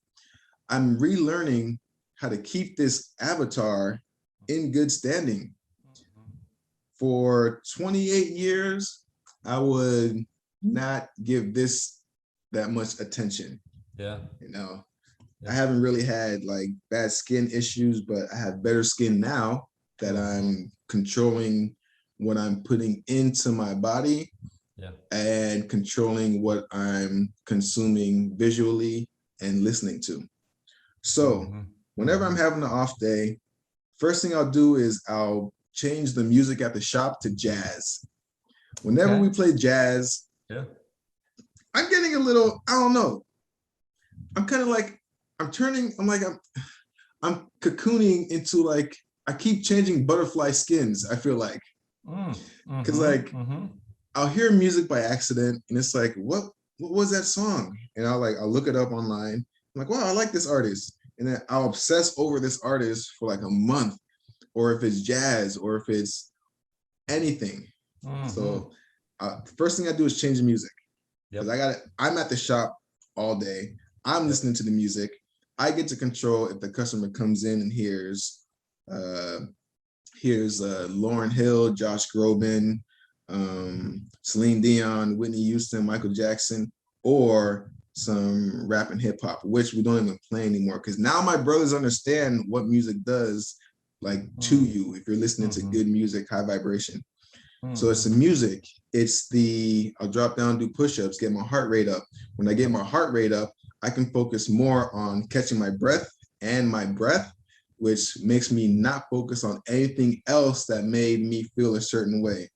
I'm relearning how to keep this avatar in good standing. For 28 years, I would not give this that much attention. You know, I haven't really had like bad skin issues, but I have better skin now that I'm controlling what I'm putting into my body and controlling what I'm consuming visually and listening to. So whenever I'm having an off day, first thing I'll do is I'll change the music at the shop to jazz. Whenever we play jazz, I'm getting a little, I don't know. I'm kind of like, I'm cocooning into like, I keep changing butterfly skins, I feel like. Because I'll hear music by accident and it's like, what was that song? And I'll look it up online. I'm like, wow, I like this artist. And then I'll obsess over this artist for like a month, or if it's jazz, or if it's anything. So first thing I do is change the music. Because I'm at the shop all day. I'm listening to the music. I get to control if the customer comes in and hears Lauryn Hill, Josh Groban, Celine Dion, Whitney Houston, Michael Jackson, or some rap and hip hop, which we don't even play anymore. Because now my brothers understand what music does, like to you, if you're listening to good music, high vibration. So it's the music. I'll drop down, do push-ups, get my heart rate up. When I get my heart rate up, I can focus more on catching my breath, which makes me not focus on anything else that made me feel a certain way.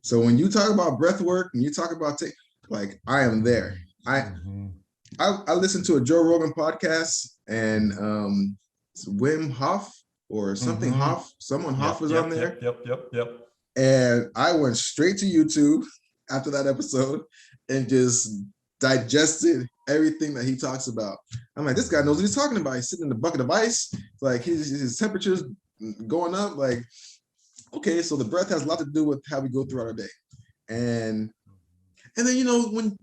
So when you talk about breath work and you talk about like, I am there. I listened to a Joe Rogan podcast, and Wim Hof or something Hof, someone Hof was on there. And I went straight to YouTube after that episode and just digested everything that he talks about. I'm like, this guy knows what he's talking about. He's sitting in a bucket of ice, like his temperature's going up. Like, okay, so the breath has a lot to do with how we go throughout our day. And then, you know, when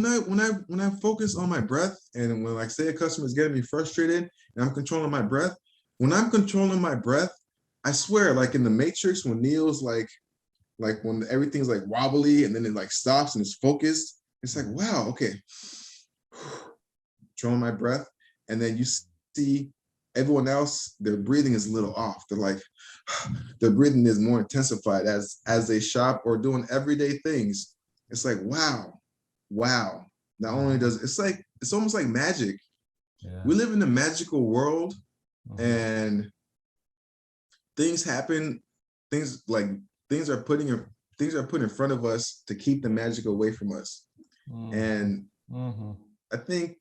I focus on my breath, and when, like, say a customer is getting me frustrated and I'm controlling my breath, when I'm controlling my breath, I swear, like in the Matrix, when Neil's like when everything's like wobbly and then it like stops and it's focused, it's like, wow, okay. Controlling my breath. And then you see everyone else, their breathing is a little off. They're like, their breathing is more intensified as they shop or doing everyday things. It's like, wow. Not only it's almost like magic. We live in a magical world, and things happen, things are put in front of us to keep the magic away from us. And I think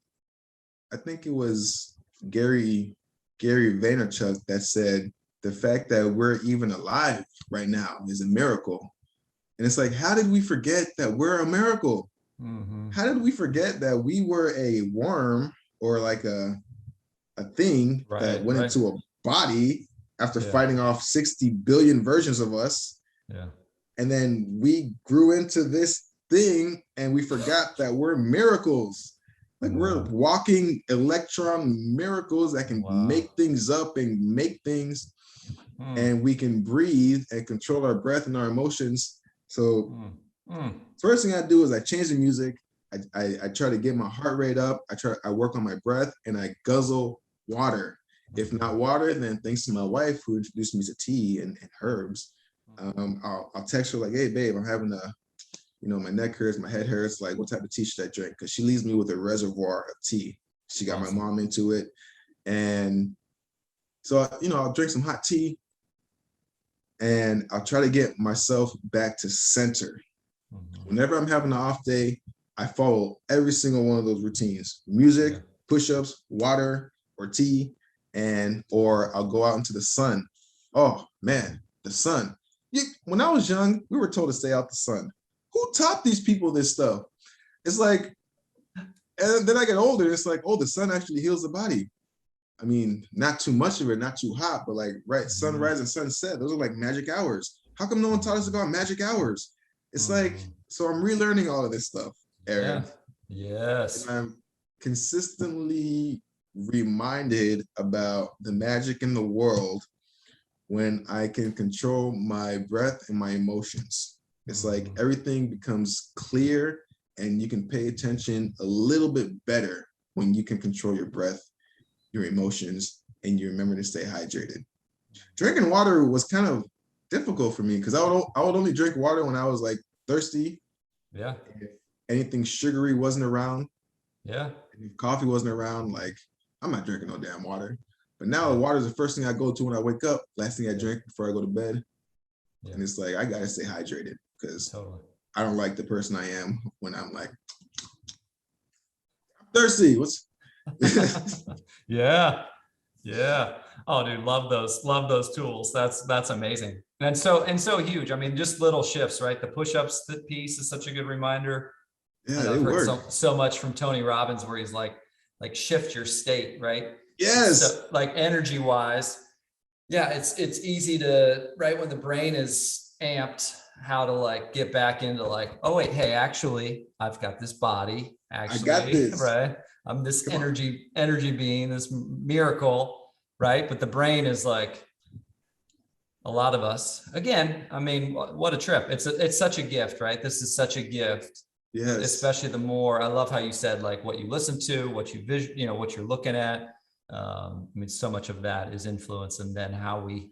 it was Gary Vaynerchuk that said the fact that we're even alive right now is a miracle. And it's like, how did we forget that we're a miracle? How did we forget that we were a worm or like a thing that went into a body after fighting off 60 billion versions of us? Yeah. And then we grew into this thing and we forgot that we're miracles. Like we're walking electron miracles that can make things up and make things, and we can breathe and control our breath and our emotions. So first thing I do is I change the music. I try to get my heart rate up. I work on my breath and I guzzle water. If not water, then thanks to my wife who introduced me to tea and herbs. I'll text her like, hey babe, I'm having my neck hurts, my head hurts. Like, what type of tea should I drink? Because she leaves me with a reservoir of tea. She got my mom into it. And so, I'll drink some hot tea and I'll try to get myself back to center. Whenever I'm having an off day, I follow every single one of those routines: music, push-ups, water, or tea, or I'll go out into the sun. Oh man, the sun. When I was young, we were told to stay out the sun. Who taught these people this stuff? It's like, and then I get older, it's like, oh, the sun actually heals the body. I mean, not too much of it, not too hot, but like, sunrise and sunset, those are like magic hours. How come no one taught us about magic hours? It's like, so I'm relearning all of this stuff, Aaron. Yes. And I'm consistently reminded about the magic in the world when I can control my breath and my emotions. It's like everything becomes clear and you can pay attention a little bit better when you can control your breath, your emotions, and you remember to stay hydrated. Drinking water was kind of difficult for me because I would only drink water when I was like thirsty. Yeah. If anything sugary wasn't around. Yeah. If coffee wasn't around, like, I'm not drinking no damn water. But now water is the first thing I go to when I wake up, last thing I drink before I go to bed. Yeah. And it's like, I gotta stay hydrated because I don't like the person I am when I'm like, I'm thirsty. Yeah. Oh, dude, love those tools. That's amazing. And so huge. I mean, just little shifts, right? The push-ups piece is such a good reminder. Yeah, I've heard so much from Tony Robbins where he's like shift your state, right? Yes. So, like energy wise. Yeah, it's easy to, right, when the brain is amped, how to like get back into like, oh wait, hey, actually, I've got this body. Actually, I got this. Right? I'm this energy being, this miracle, right? But the brain is like, a lot of us, again, I mean, what a trip. It's such a gift, right? This is such a gift. Yes. Especially the more, I love how you said like what you listen to, what you what you're looking at. I mean, so much of that is influence, and then how we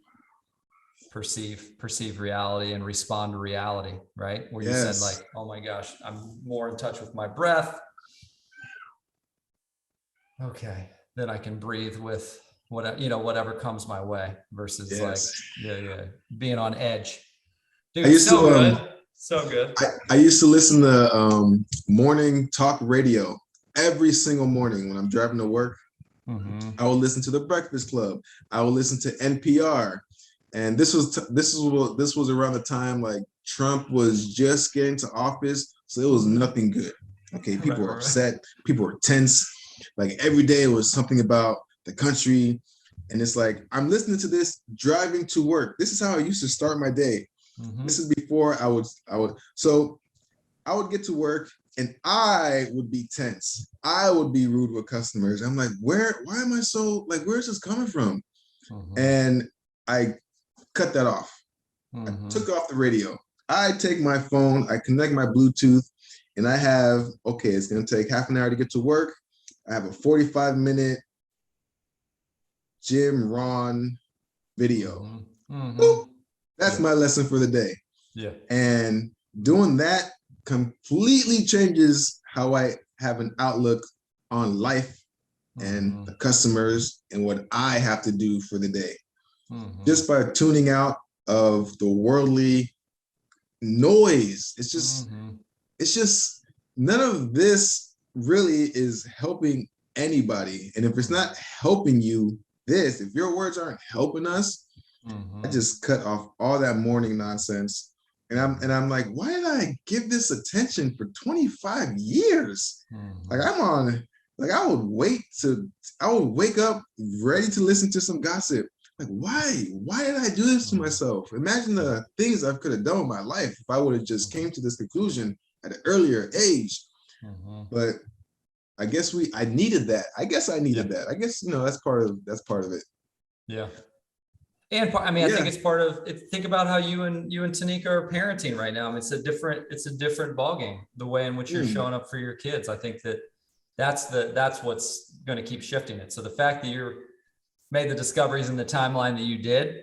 perceive reality and respond to reality, right? Where you said like, oh my gosh, I'm more in touch with my breath. Okay, then I can breathe with whatever comes my way versus like being on edge. Dude, I used to, so good. I used to listen to morning talk radio every single morning when I'm driving to work. I would listen to the Breakfast Club. I would listen to NPR, and this was around the time like Trump was just getting to office, so it was nothing good. Okay, people were upset, people were tense. Like every day it was something about the country, and it's like I'm listening to this driving to work. This is how I used to start my day. This is before I would get to work and I would be tense. I would be rude with customers. I'm like, why am I so like, where's this coming from? And I cut that off. I took off the radio. I take my phone, I connect my Bluetooth, and I have, okay, it's gonna take half an hour to get to work. I have a 45-minute Jim Ron video. That's my lesson for the day. Yeah. And doing that completely changes how I have an outlook on life and the customers and what I have to do for the day. Just by tuning out of the worldly noise. It's just none of this really is helping anybody. And if it's not helping you, if your words aren't helping us, I just cut off all that morning nonsense. And I'm like, why did I give this attention for 25 years? Like I'm on, like I would wake up ready to listen to some gossip. Like, why did I do this to myself? Imagine the things I could have done with my life if I would have just came to this conclusion at an earlier age. But I guess I needed that. I guess I needed that. I guess, that's part of it. Yeah. And I mean, I think it's part of it. Think about how you and Tanika are parenting right now. I mean, it's a different ballgame, the way in which you're showing up for your kids. I think that's what's going to keep shifting it. So the fact that you're made the discoveries in the timeline that you did,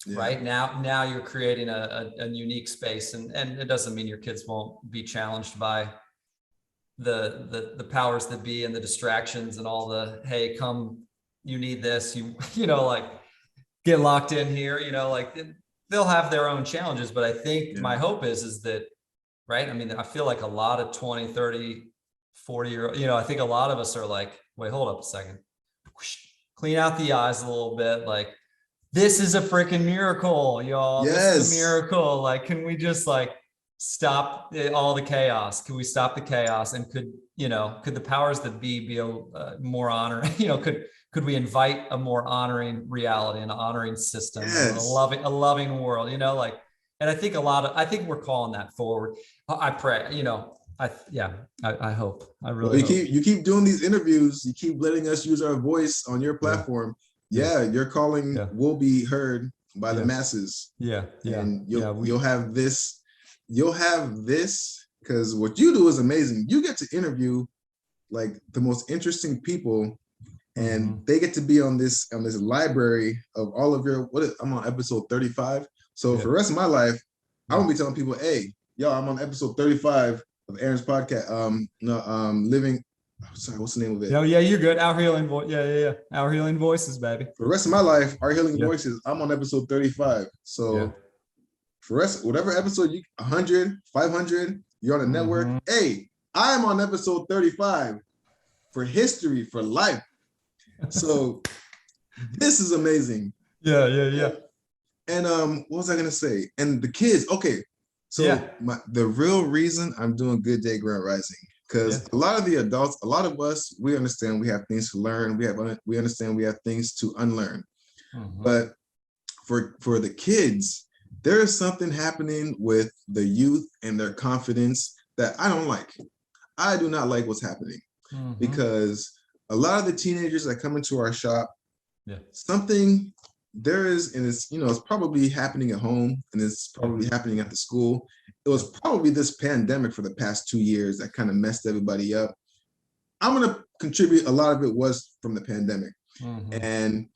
right now you're creating a unique space, and it doesn't mean your kids won't be challenged by the powers that be and the distractions and all the, hey, come, you need this, like, get locked in here, like they'll have their own challenges. But I think my hope is that, right? I mean, I feel like a lot of 20, 30, 40-year-old, I think a lot of us are like, wait, hold up a second. Clean out the eyes a little bit. Like, this is a freaking miracle, y'all. Yes. This is a miracle. Like, can we just stop all the chaos? Can we stop the chaos? And could the powers that be a more honor, could we invite a more honoring reality and an honoring system, a loving world, and I think I think we're calling that forward. I pray, I hope. I really hope. You keep doing these interviews. You keep letting us use our voice on your platform. Your calling will be heard by the masses. And you'll have this. You'll have this, because what you do is amazing. You get to interview like the most interesting people, and they get to be on this library of all of your. I'm on episode 35. So for the rest of my life, I'm gonna be telling people, hey, yo, I'm on episode 35 of Aaron's podcast. Living. Sorry, what's the name of it? Oh yeah, you're good. Our Healing Voice. Yeah. Our Healing Voices, baby. For the rest of my life, Our Healing Voices. I'm on episode 35. So for rest, whatever episode 100, 500, you're on the network. Hey, I'm on episode 35 for history, for life. So this is amazing. Yeah. And what was I gonna say? And the kids. Okay, so the real reason I'm doing Good Day Grand Rising, because a lot of the adults, a lot of us, we understand we have things to learn. We understand we have things to unlearn. But for the kids, there is something happening with the youth and their confidence that I don't like. I do not like what's happening, because a lot of the teenagers that come into our shop, something there is, and it's probably happening at home, and it's probably happening at the school. It was probably this pandemic for the past 2 years that kind of messed everybody up. I'm going to contribute. A lot of it was from the pandemic, and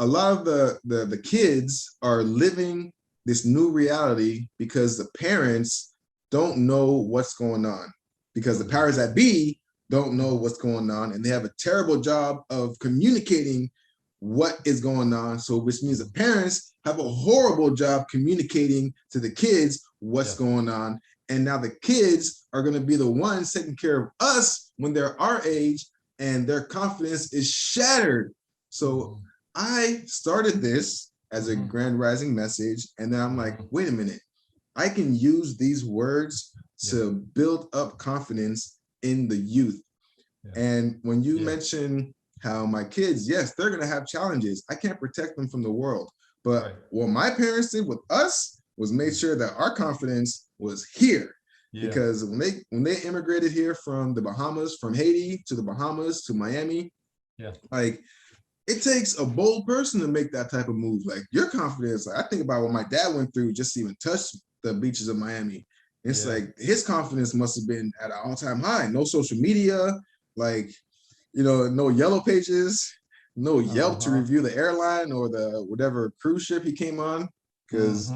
a lot of the kids are living this new reality because the parents don't know what's going on, because the powers that be don't know what's going on, and they have a terrible job of communicating what is going on. So which means the parents have a horrible job communicating to the kids what's going on. And now the kids are going to be the ones taking care of us when they're our age, and their confidence is shattered. So I started this as a Grand Rising message, and then I'm like, wait a minute, I can use these words to build up confidence in the youth. And when you mention how my kids, yes, they're gonna have challenges. I can't protect them from the world. But what my parents did with us was make sure that our confidence was here. Because when they immigrated here from the Bahamas, from Haiti to the Bahamas to Miami, like, it takes a bold person to make that type of move. Like, your confidence, I think about what my dad went through just to even touch the beaches of Miami. It's like his confidence must have been at an all-time high. No social media, like, no yellow pages, no Yelp to review the airline or the whatever cruise ship he came on. Because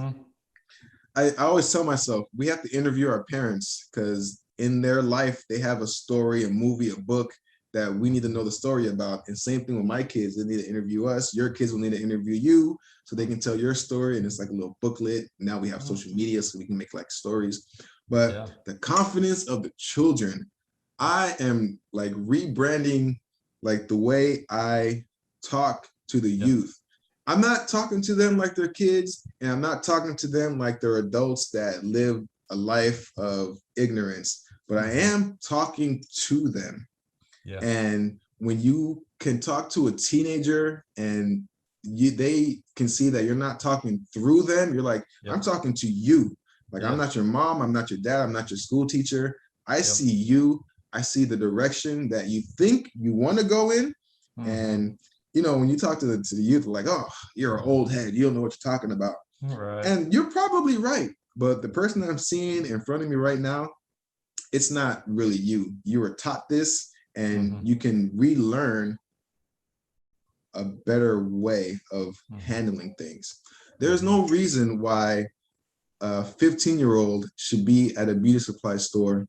I always tell myself, we have to interview our parents, because in their life, they have a story, a movie, a book that we need to know the story about. And same thing with my kids. They need to interview us. Your kids will need to interview you so they can tell your story. And it's like a little booklet. Now we have social media, so we can make like stories. But the confidence of the children, I am like rebranding like the way I talk to the youth. I'm not talking to them like they're kids, and I'm not talking to them like they're adults that live a life of ignorance, but I am talking to them. Yeah. And when you can talk to a teenager and they can see that you're not talking through them, you're like, I'm talking to you. Like, I'm not your mom, I'm not your dad, I'm not your school teacher. I see you. I see the direction that you think you want to go in. And when you talk to the youth, like, oh, you're an old head, you don't know what you're talking about. Right. And you're probably right. But the person that I'm seeing in front of me right now, it's not really you. You were taught this, and you can relearn a better way of handling things. There's no reason why a 15-year-old should be at a beauty supply store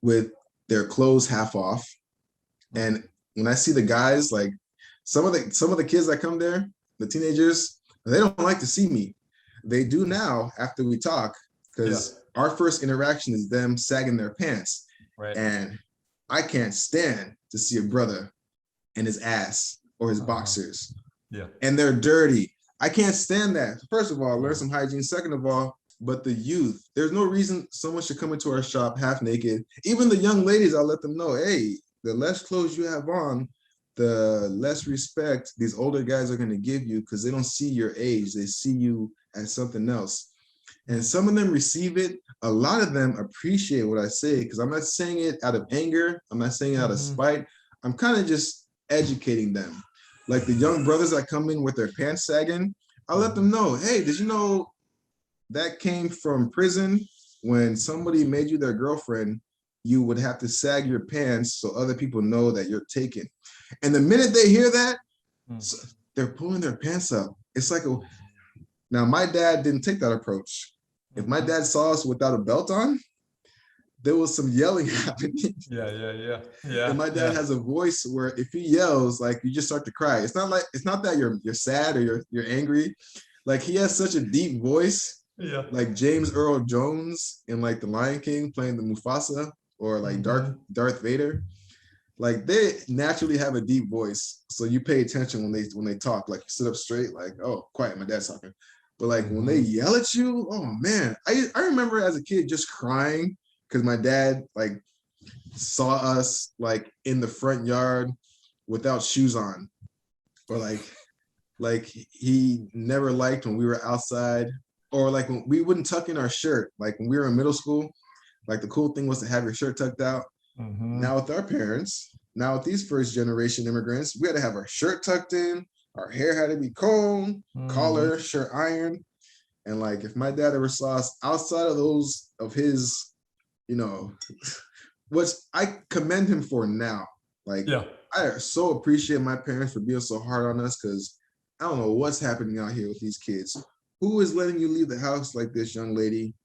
with their clothes half off. And when I see the guys, like some of the kids that come there, the teenagers, they don't like to see me. They do now after we talk, because our first interaction is them sagging their pants. Right. And I can't stand to see a brother in his ass or his boxers. Yeah. And they're dirty. I can't stand that. First of all, learn some hygiene. Second of all, but the youth, there's no reason someone should come into our shop half naked. Even the young ladies, I'll let them know, hey, the less clothes you have on, the less respect these older guys are going to give you, because they don't see your age. They see you as something else. And some of them receive it. A lot of them appreciate what I say, because I'm not saying it out of anger. I'm not saying it out of spite. I'm kind of just educating them. Like the young brothers that come in with their pants sagging, I'll let them know, hey, did you know that came from prison? When somebody made you their girlfriend, you would have to sag your pants so other people know that you're taken. And the minute they hear that, they're pulling their pants up. It's like now my dad didn't take that approach. If my dad saw us without a belt on, there was some yelling happening. Yeah. And my dad has a voice where if he yells, like, you just start to cry. It's not that you're sad or you're angry. Like, he has such a deep voice. Yeah. Like James Earl Jones in like The Lion King playing the Mufasa, or like Darth Vader. Like, they naturally have a deep voice. So you pay attention when they talk, like, sit up straight, like, oh, quiet, my dad's talking. But like when they yell at you, oh man, I remember as a kid just crying because my dad like saw us like in the front yard without shoes on, or like he never liked when we were outside, or like when we wouldn't tuck in our shirt. Like when we were in middle school, like the cool thing was to have your shirt tucked out. Now with our parents, now with these first generation immigrants, we had to have our shirt tucked in, our hair had to be combed, collar, shirt ironed. And like if my dad ever saw us outside of those of his, which I commend him for now. Like I so appreciate my parents for being so hard on us, because I don't know what's happening out here with these kids. Who is letting you leave the house like this, young lady?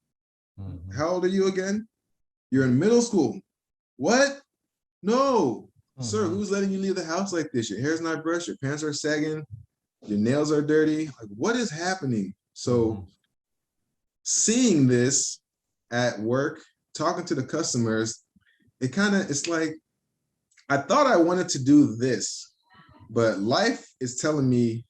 How old are you again? You're in middle school. What? No. Sir, who's letting you leave the house like this? Your hair's not brushed, your pants are sagging, your nails are dirty. Like, what is happening? So seeing this at work, talking to the customers, it's like, I thought I wanted to do this, but life is telling me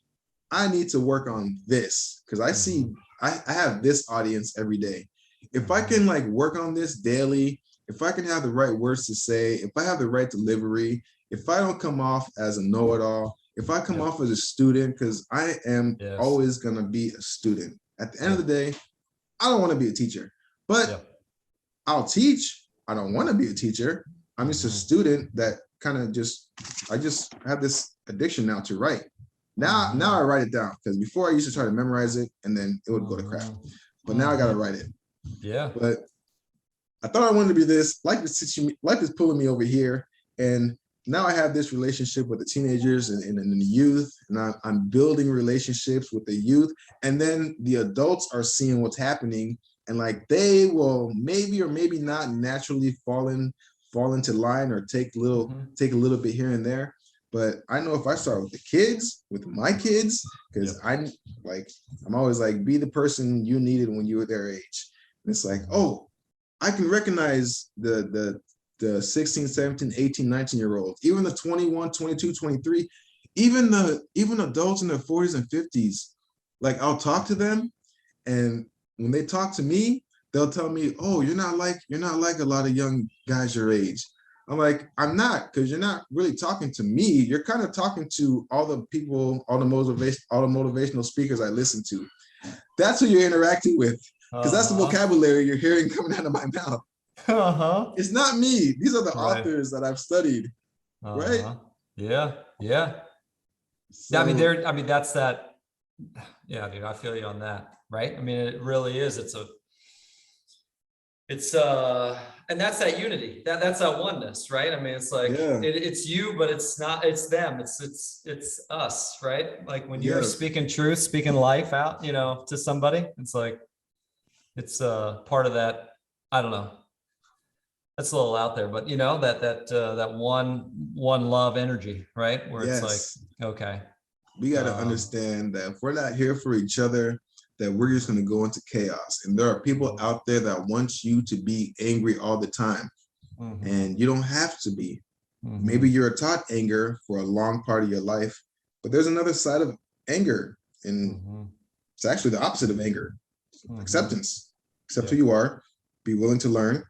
I need to work on this, because I have this audience every day. If I can like work on this daily, if I can have the right words to say, if I have the right delivery, if I don't come off as a know-it-all, if I come off as a student, because I am always going to be a student. At the end of the day, I don't want to be a teacher, but I'll teach. I don't want to be a teacher. I'm just a student that kind of I just have this addiction now to write. Now I write it down, because before I used to try to memorize it and then it would go to crap. But now I got to write it. Yeah. But I thought I wanted to be this. Life is pulling me over here. And now I have this relationship with the teenagers and the youth, and I'm building relationships with the youth. And then the adults are seeing what's happening, and like they will maybe or maybe not naturally fall into line, or take a little bit here and there. But I know if I start with the kids, with my kids, because I'm always like, be the person you needed when you were their age. And it's like, oh, I can recognize the 16, 17, 18, 19-year-olds, even the 21, 22, 23. even adults in their 40s and 50s, like I'll talk to them, and when they talk to me, they'll tell me, "Oh, you're not like a lot of young guys your age." I'm like, "I'm not, because you're not really talking to me. You're kind of talking to all the people, all the motivational speakers I listen to. That's who you're interacting with, because that's the vocabulary you're hearing coming out of my mouth. It's not me. These are the authors that I've studied, right? Yeah, yeah. So, I mean, that's that. Yeah, dude, I feel you on that, right? I mean, it really is. And that's that unity. That's that oneness, right? I mean, it's like yeah, it's you, but it's not. It's them. It's us, right? Like when you're yes, speaking truth, speaking life out, to somebody, it's like it's part of that. I don't know. That's a little out there, but that one love energy, right? Where it's like, yes. okay, We got to understand that if we're not here for each other, that we're just going to go into chaos. And there are people out there that want you to be angry all the time. And you don't have to be. Maybe you're taught anger for a long part of your life, but there's another side of anger. And it's actually the opposite of anger. Acceptance. Accept who you are, be willing to learn,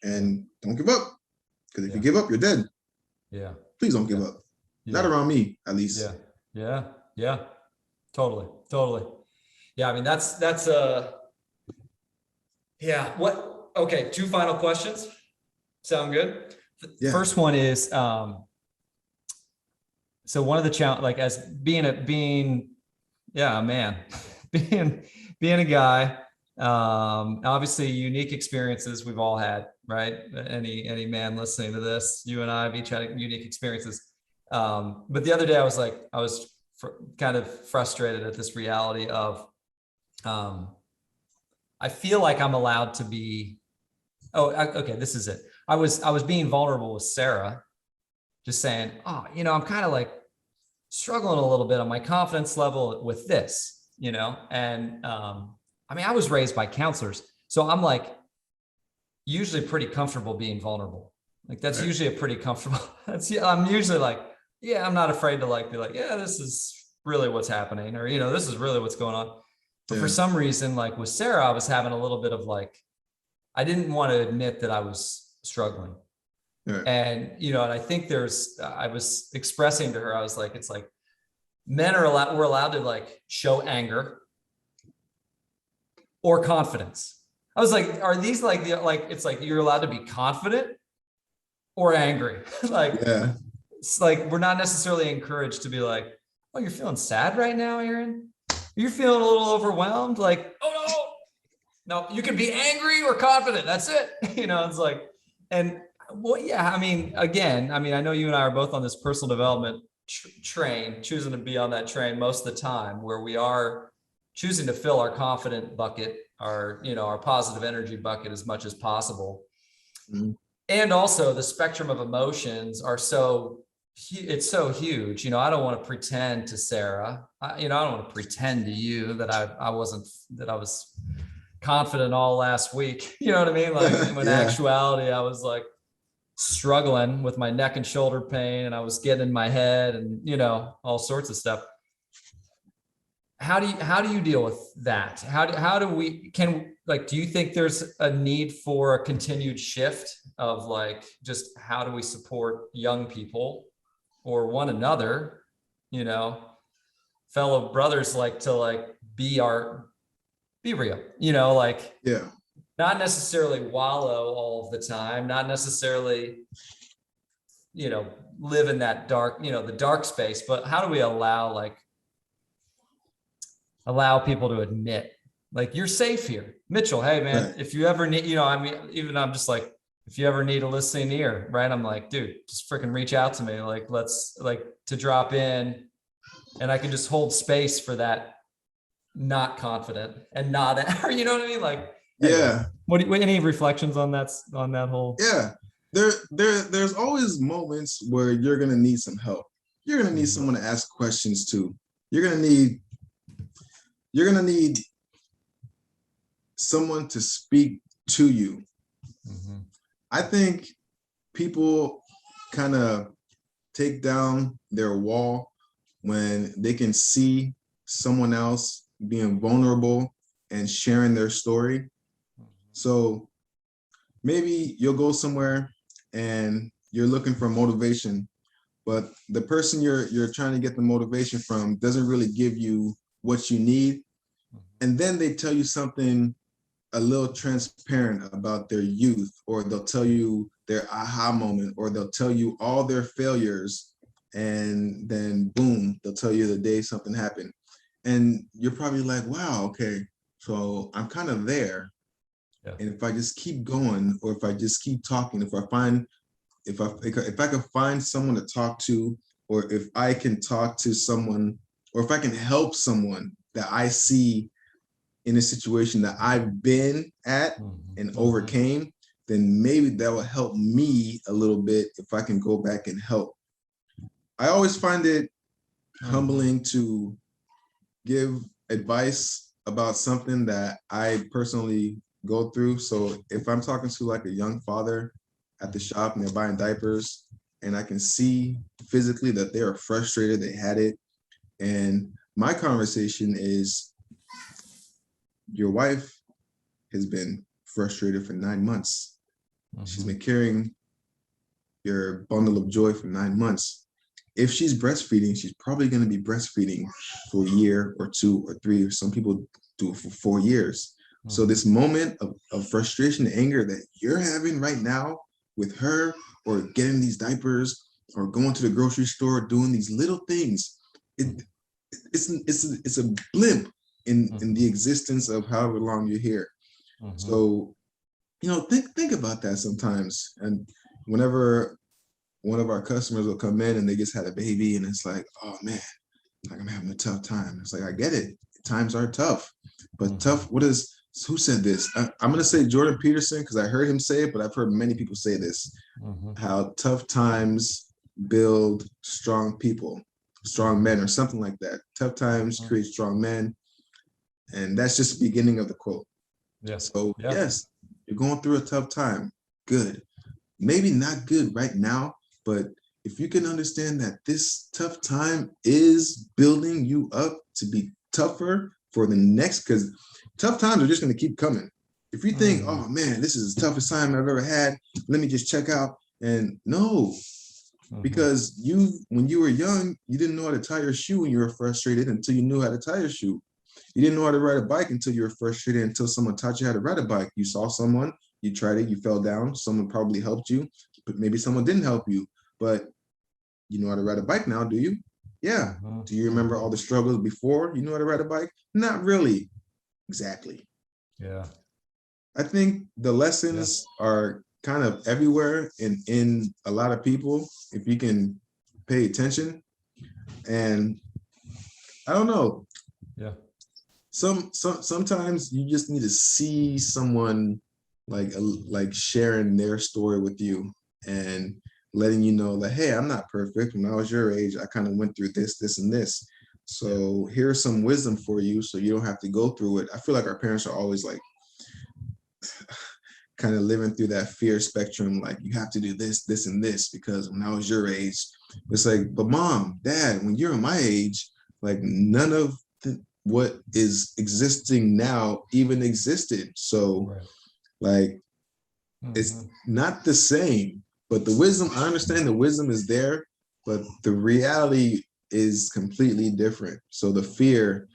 and don't give up. Because if you give up, you're dead. Yeah. Please don't give up. Not around me, at least. Yeah. Yeah. Yeah. Totally. Totally. Yeah. I mean, that's yeah. Okay. 2 final questions. Sound good? Yeah. First one is, so one of the challenge, like as yeah, man, being a guy, obviously unique experiences we've all had, right? Any man listening to this, you and I have each had unique experiences. But the other day I was kind of frustrated at this reality of, I feel like I'm allowed to be, okay, this is it. I was being vulnerable with Sarah, just saying, I'm kind of like struggling a little bit on my confidence level with this, and I mean, I was raised by counselors, so I'm like usually pretty comfortable being vulnerable. Like that's usually a pretty comfortable, I'm usually like, yeah, I'm not afraid to be like, yeah, this is really what's happening, or, this is really what's going on. But for some reason, like with Sarah, I was having a little bit of like, I didn't want to admit that I was struggling. And, and I think I was expressing to her, I was like, it's like we're allowed to like show anger or confidence. I was like, are these it's like, you're allowed to be confident or angry. It's like, we're not necessarily encouraged to be like, oh, you're feeling sad right now, Aaron? You're feeling a little overwhelmed. Like, oh no, you can be angry or confident. That's it. It's like, and well, yeah, I mean, again, I know you and I are both on this personal development train, choosing to be on that train most of the time, where we are choosing to fill our confident bucket, our positive energy bucket as much as possible. And also the spectrum of emotions it's so huge. I don't want to pretend to Sarah, I don't want to pretend to you that I was confident all last week. You know what I mean? Like in actuality, I was like struggling with my neck and shoulder pain, and I was getting in my head and, all sorts of stuff. How do you deal with that? How do we, do you think there's a need for a continued shift of like, just how do we support young people or one another, fellow brothers, like to like be real, not necessarily wallow all of the time, not necessarily, live in that dark, the dark space, but how do we allow people to admit, like, you're safe here, Mitchell. Hey man, if you ever need, I'm just like, if you ever need a listening ear, right? I'm like, dude, just freaking reach out to me. Like, let's to drop in, and I can just hold space for that. Not confident and not, or you know what I mean? Like, anyway, any reflections on that whole? Yeah, there's always moments where you're gonna need some help. You're gonna need someone to ask questions to. You're gonna need someone to speak to you. I think people kind of take down their wall when they can see someone else being vulnerable and sharing their story. So maybe you'll go somewhere and you're looking for motivation, but the person you're trying to get the motivation from doesn't really give you what you need. And then they tell you something a little transparent about their youth, or they'll tell you their aha moment, or they'll tell you all their failures, and then boom, they'll tell you the day something happened. And you're probably like, wow, okay, so I'm kind of there. Yeah. And if I just keep going, or if I just keep talking, if I could find someone to talk to, or if I can talk to someone, or if I can help someone that I see in a situation that I've been at and overcame, then maybe that will help me a little bit if I can go back and help. I always find it humbling to give advice about something that I personally go through. So if I'm talking to like a young father at the shop and they're buying diapers, and I can see physically that they're frustrated, they had it. And my conversation is, your wife has been frustrated for 9 months. She's been carrying your bundle of joy for 9 months. If she's breastfeeding, she's probably going to be breastfeeding for a year or 2 or 3, or some people do it for 4 years. So this moment of frustration and anger that you're having right now with her, or getting these diapers, or going to the grocery store, doing these little things, it's a blimp in the existence of however long you're here. So, think about that sometimes. And whenever one of our customers will come in and they just had a baby, and it's like, oh man, like I'm having a tough time. It's like, I get it. Times are tough, but tough. Who said this? I'm going to say Jordan Peterson, because I heard him say it, but I've heard many people say this, how tough times build strong people, strong men, or something like that. Tough times create strong men. And that's just the beginning of the quote. Yeah. So yes, you're going through a tough time. Good. Maybe not good right now, but if you can understand that this tough time is building you up to be tougher for the next, because tough times are just going to keep coming. If you think, oh man, this is the toughest time I've ever had, let me just check out. And no, because when you were young, you didn't know how to tie your shoe when you were frustrated until you knew how to tie your shoe. You didn't know how to ride a bike until you were frustrated, until someone taught you how to ride a bike. You saw someone, you tried it, you fell down, someone probably helped you, but maybe someone didn't help you. But you know how to ride a bike now, do you? Yeah. Do you remember all the struggles before you knew how to ride a bike? Not really. Exactly. Yeah. I think the lessons are kind of everywhere in a lot of people, if you can pay attention. And I don't know. Yeah. Sometimes you just need to see someone like sharing their story with you and letting you know that, hey, I'm not perfect. When I was your age, I kind of went through this, and this. So here's some wisdom for you, so you don't have to go through it. I feel like our parents are always like kind of living through that fear spectrum, like you have to do this, and this, because when I was your age, it's like, but mom, dad, when you're my age, like none of what is existing now even existed. So like it's not the same, but the wisdom, I understand the wisdom is there, but the reality is completely different. So the fear,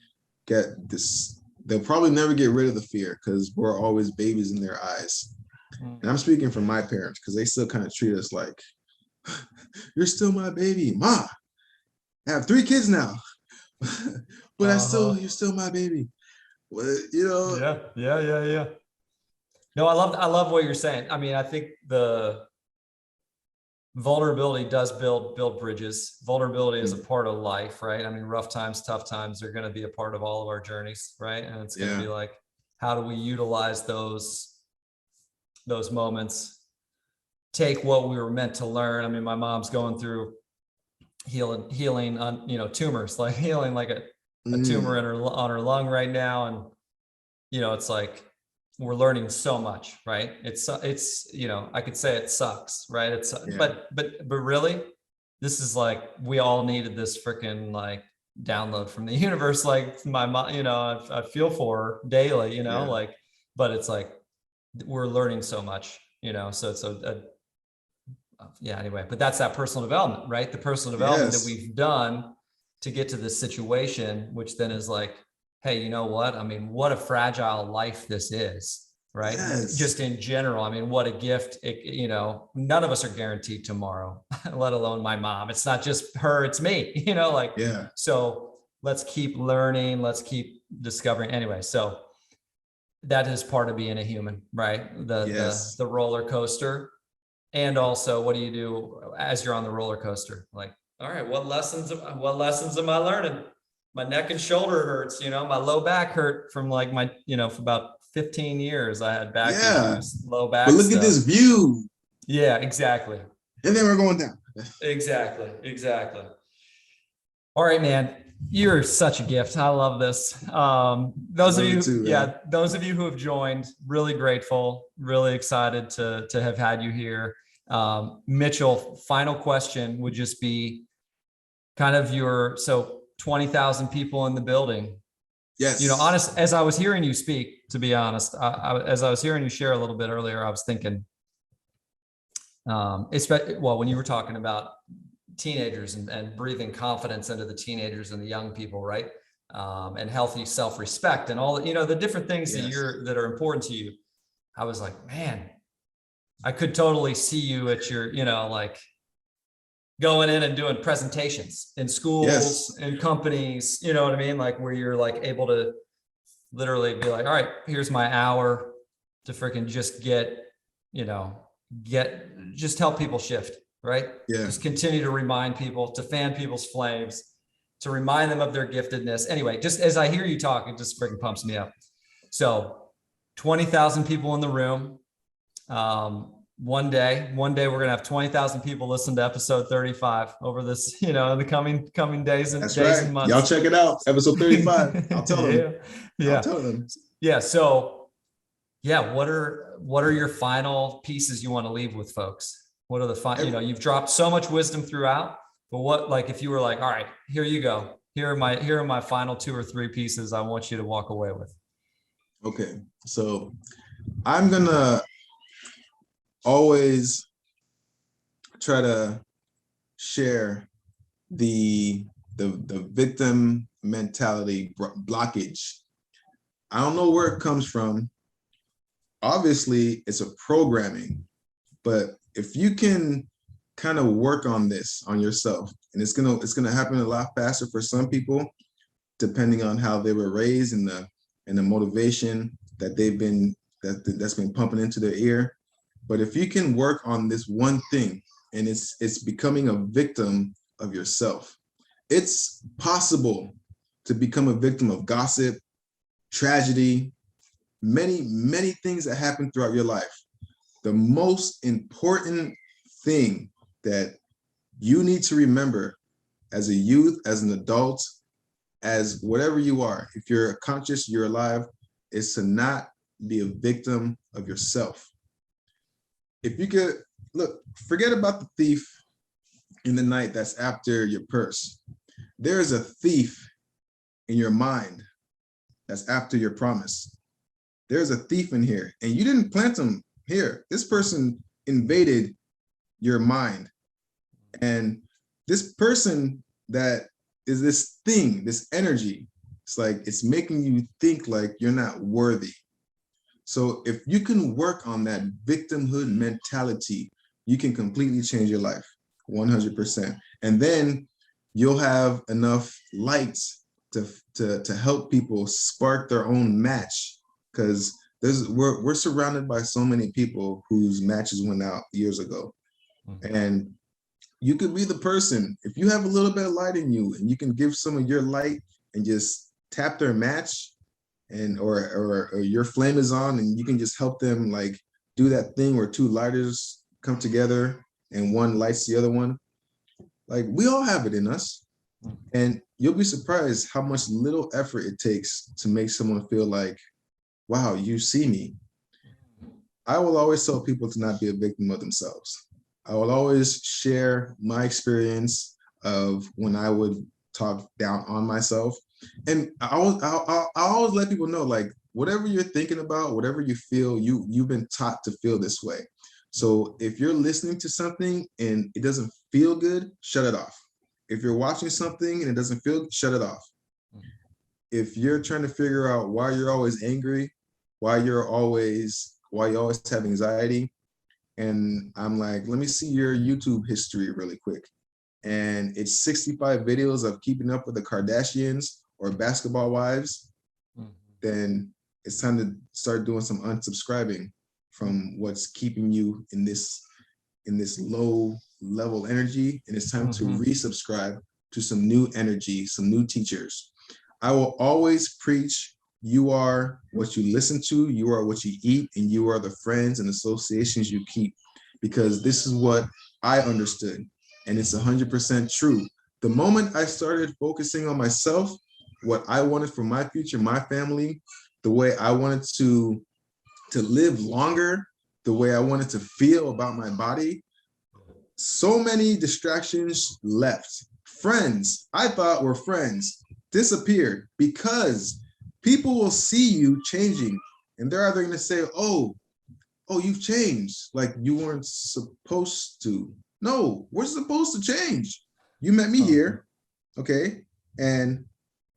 they'll probably never get rid of the fear, because we're always babies in their eyes. And I'm speaking from my parents, because they still kind of treat us like, you're still my baby. Ma, I have 3 kids now. But you're still my baby. Well, Yeah. No, I love what you're saying. I mean, I think the vulnerability does build bridges. Vulnerability is a part of life, right? I mean, rough times, tough times are going to be a part of all of our journeys, right? And it's going to be like, how do we utilize those moments? Take what we were meant to learn. I mean, my mom's going through healing on, tumors, like healing like a tumor on her lung right now, and it's like we're learning so much, right? It's I could say it sucks, right? But really, this is like, we all needed this freaking like download from the universe. Like my mom, you know, I feel for her daily, you know, Yeah. like, but it's like, we're learning so much, you know, so it's yeah, anyway, but that's that personal development, right? The personal development that Yes. we've done to get to this situation, which then is like, hey, you know what? I mean, what a fragile life this is, right? Yes. Just in general. I mean, what a gift. You know, none of us are guaranteed tomorrow, let alone my mom. It's not just her, it's me, you know, like, Yeah. so let's keep learning, let's keep discovering. Anyway, so that is part of being a human, right? Yes. The roller coaster. And also, what do you do as you're on the roller coaster? Like, all right, what lessons am I learning? My neck and shoulder hurts, you know, my low back hurt from like my, you know, for about 15 years, I had back Yeah. issues, low But back look at this stuff. view. Yeah, exactly. And then we're going down. Exactly. Exactly. All right, man. You're such a gift. I love this. Those of love you, it too, man. yeah, those of you who have joined, really grateful, really excited to have had you here. Mitchell, final question would just be kind of so 20,000 people in the building. Yes. You know, honest, as I was hearing you speak, to be honest, as I was hearing you share a little bit earlier, I was thinking, well, when you were talking about teenagers and breathing confidence into the teenagers and the young people, right? And healthy self-respect and all, you know, the different things Yes. that are important to you. I was like, man, I could totally see you at your, you know, like going in and doing presentations in schools, Yes. in companies, you know what I mean? Like where you're like able to literally be like, all right, here's my hour to freaking just just help people shift, right? Yeah. Just continue to remind people, to fan people's flames, to remind them of their giftedness. Anyway, just as I hear you talk, it just freaking pumps me up. So 20,000 people in the room. One day we're going to have 20,000 people listen to episode 35 over this, you know, in the coming days and That's days right. and months. Y'all check it out. Episode 35. I'll tell them. Yeah. I'll tell them. Yeah. So yeah, what are your final pieces you want to leave with folks? What are the you know, you've dropped so much wisdom throughout, but what, like, if you were like, all right, here you go. Here are my final 2 or 3 pieces I want you to walk away with. Okay. So I'm going to always try to share the victim mentality blockage. I don't know where it comes from. Obviously, it's a programming, but if you can kind of work on this on yourself, and it's gonna happen a lot faster for some people, depending on how they were raised and the motivation that that's been pumping into their ear. But if you can work on this one thing, and it's becoming a victim of yourself, it's possible to become a victim of gossip, tragedy, many things that happen throughout your life. The most important thing that you need to remember as a youth, as an adult, as whatever you are, if you're conscious, you're alive, is to not be a victim of yourself. If you could, look, forget about the thief in the night that's after your purse. There is a thief in your mind that's after your promise. There's a thief in here, and you didn't plant him here. This person invaded your mind. And this person that is this thing, this energy, it's like it's making you think like you're not worthy. So if you can work on that victimhood mentality, you can completely change your life, 100%. And then you'll have enough light to help people spark their own match, because we're surrounded by so many people whose matches went out years ago. And you could be the person, if you have a little bit of light in you and you can give some of your light and just tap their match, and or your flame is on, and you can just help them like do that thing where 2 lighters come together and one lights the other one. Like, we all have it in us, and you'll be surprised how much little effort it takes to make someone feel like, wow, you see me. I will always tell people to not be a victim of themselves. I will always share my experience of when I would talk down on myself. And I always let people know, like, whatever you're thinking about, whatever you feel, you've been taught to feel this way. So if you're listening to something and it doesn't feel good, shut it off. If you're watching something and it doesn't feel, shut it off. If you're trying to figure out why you're always angry, why you always have anxiety, and I'm like, let me see your YouTube history really quick. And it's 65 videos of keeping up with the Kardashians or basketball wives, then it's time to start doing some unsubscribing from what's keeping you in this low level energy. And it's time to resubscribe to some new energy, some new teachers. I will always preach, you are what you listen to, you are what you eat, and you are the friends and associations you keep, because this is what I understood. And it's 100% true. The moment I started focusing on myself, what I wanted for my future, my family, the way I wanted to live longer, the way I wanted to feel about my body, so many distractions left. Friends I thought were friends disappeared, because people will see you changing and they're either going to say, oh, you've changed, like you weren't supposed to. No, we're supposed to change. You met me here, okay? And,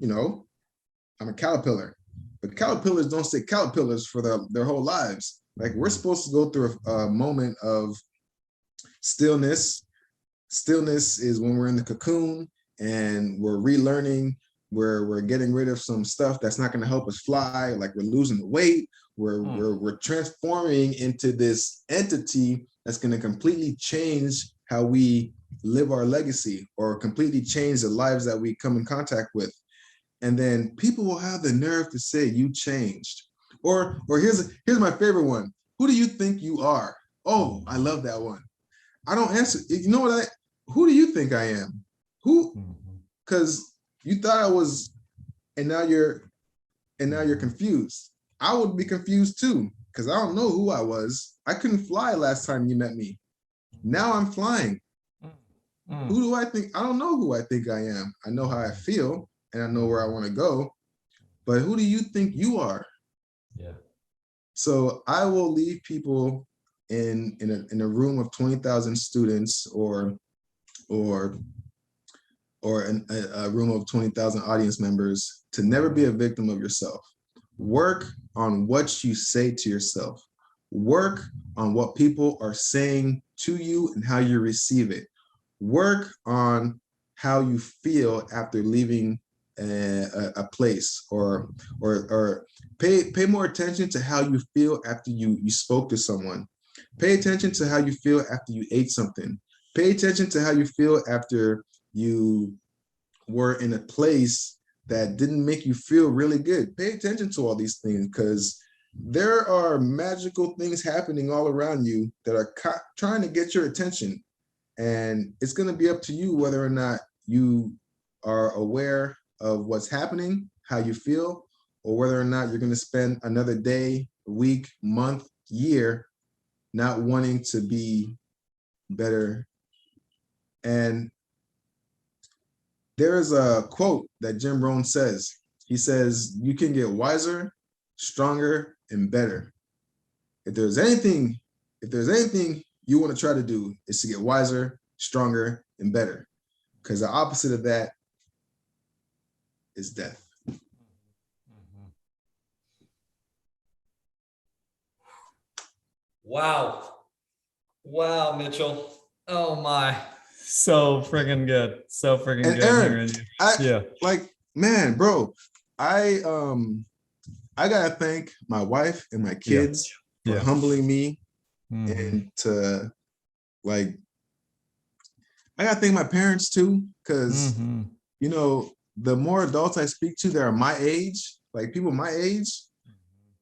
I'm a caterpillar, but caterpillars don't stay caterpillars for their whole lives. Like, we're supposed to go through a moment of stillness. Stillness is when we're in the cocoon and we're relearning, we're getting rid of some stuff that's not going to help us fly, like we're losing the weight, we're transforming into this entity that's going to completely change how we live our legacy, or completely change the lives that we come in contact with. And then people will have the nerve to say you changed. Or here's my favorite one. Who do you think you are? Oh, I love that one. I don't answer. You know what? Who do you think I am? Who? Because you thought I was, and now you're confused. I would be confused too, because I don't know who I was. I couldn't fly last time you met me. Now I'm flying. Who do I think? I don't know who I think I am. I know how I feel and I know where I want to go, but who do you think you are? Yeah. So I will leave people in a room of 20,000 students, or in a room of 20,000 audience members, to never be a victim of yourself. Work on what you say to yourself. Work on what people are saying to you and how you receive it. Work on how you feel after leaving a place, or pay more attention to how you feel after you spoke to someone. Pay attention to how you feel after you ate something. Pay attention to how you feel after you were in a place that didn't make you feel really good. Pay attention to all these things, because there are magical things happening all around you that are trying to get your attention. And it's going to be up to you whether or not you are aware of what's happening, how you feel, or whether or not you're going to spend another day, week, month, year not wanting to be better. And there is a quote that Jim Rohn says. He says, you can get wiser, stronger, and better. If there's anything you want to try to do, is to get wiser, stronger, and better. Because the opposite of that is death. Wow. Wow, Mitchell. Oh my. So freaking good. So freaking good. Aaron, yeah. Like, man, bro, I gotta thank my wife and my kids for humbling me, and to, like, I gotta thank my parents too, because the more adults I speak to that are my age, like people my age,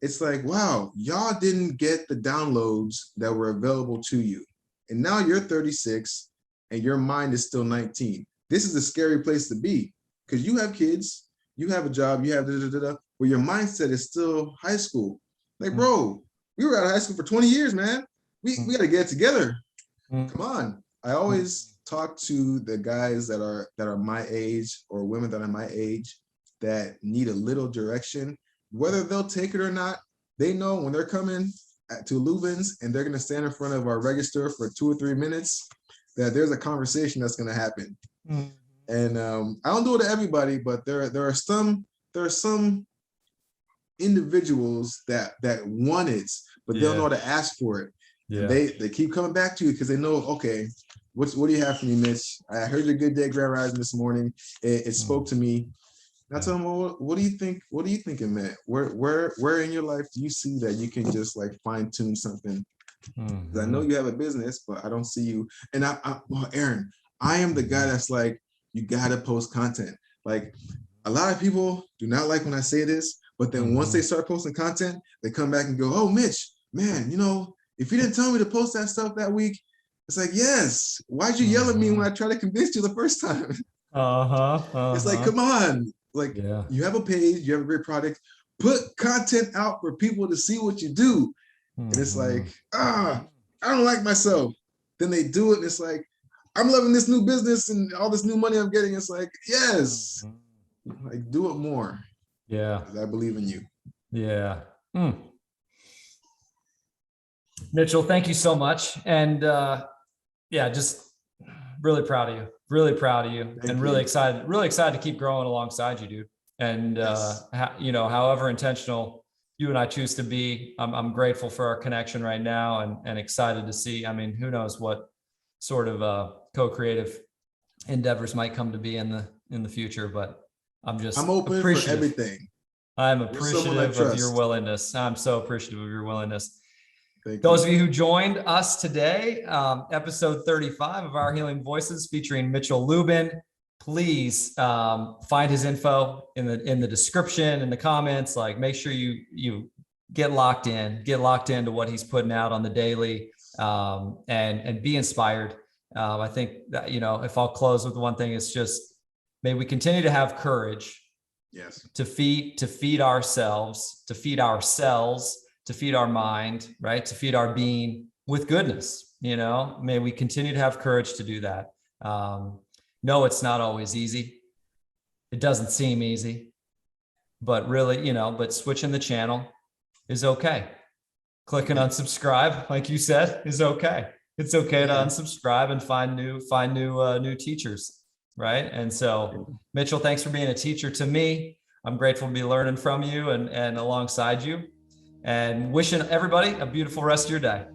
it's like, wow, y'all didn't get the downloads that were available to you. And now you're 36 and your mind is still 19. This is a scary place to be, because you have kids, you have a job, you have where your mindset is still high school. Like, bro, we were out of high school for 20 years, man. We got to get it together. Come on. I always talk to the guys that are my age or women that are my age that need a little direction, whether they'll take it or not. They know when they're coming to Lubin's and they're going to stand in front of our register for 2 or 3 minutes, that there's a conversation that's going to happen. Mm. And I don't do it to everybody, but there are some individuals that want it, but they don't know how to ask for it. Yeah. And they keep coming back to you because they know, okay, what do you have for me, Mitch? I heard your Good Day Grand Rising this morning. It spoke to me. And I tell them, well, what do you think? What are you thinking, man? Where in your life do you see that you can just like fine tune something? I know you have a business, but I don't see you. And well, Aaron, I am the guy that's like, you gotta post content. Like a lot of people do not like when I say this, but then once they start posting content, they come back and go, oh, Mitch, man, if you didn't tell me to post that stuff that week, it's like, yes, why'd you yell at me when I tried to convince you the first time? It's like, come on. Like, you have a page, you have a great product, put content out for people to see what you do. And it's like, I don't like myself. Then they do it, and it's like, I'm loving this new business and all this new money I'm getting. It's like, yes, like do it more. Yeah. I believe in you. Yeah. Mitchell, thank you so much. And just really proud of you. Really proud of you. Thank you. Really excited to keep growing alongside you, dude. And however intentional you and I choose to be, I'm grateful for our connection right now and excited to see. I mean, who knows what sort of co-creative endeavors might come to be in the future, but I'm open for everything. I'm appreciative of your willingness. I'm so appreciative of your willingness. Those of you who joined us today, episode 35 of Our Healing Voices featuring Mitchell Lubin. Please find his info in the description, in the comments. Like, make sure you get locked into what he's putting out on the daily, and be inspired. I think that, if I'll close with one thing, it's just, may we continue to have courage. Yes. To feed ourselves, to feed our cells, to feed our mind, right? To feed our being with goodness. May we continue to have courage to do that. No, it's not always easy. It doesn't seem easy, but really, but switching the channel is okay. Clicking unsubscribe, like you said, is okay. It's okay to unsubscribe and find new teachers, right? And so, Mitchell, thanks for being a teacher to me. I'm grateful to be learning from you and alongside you, and wishing everybody a beautiful rest of your day.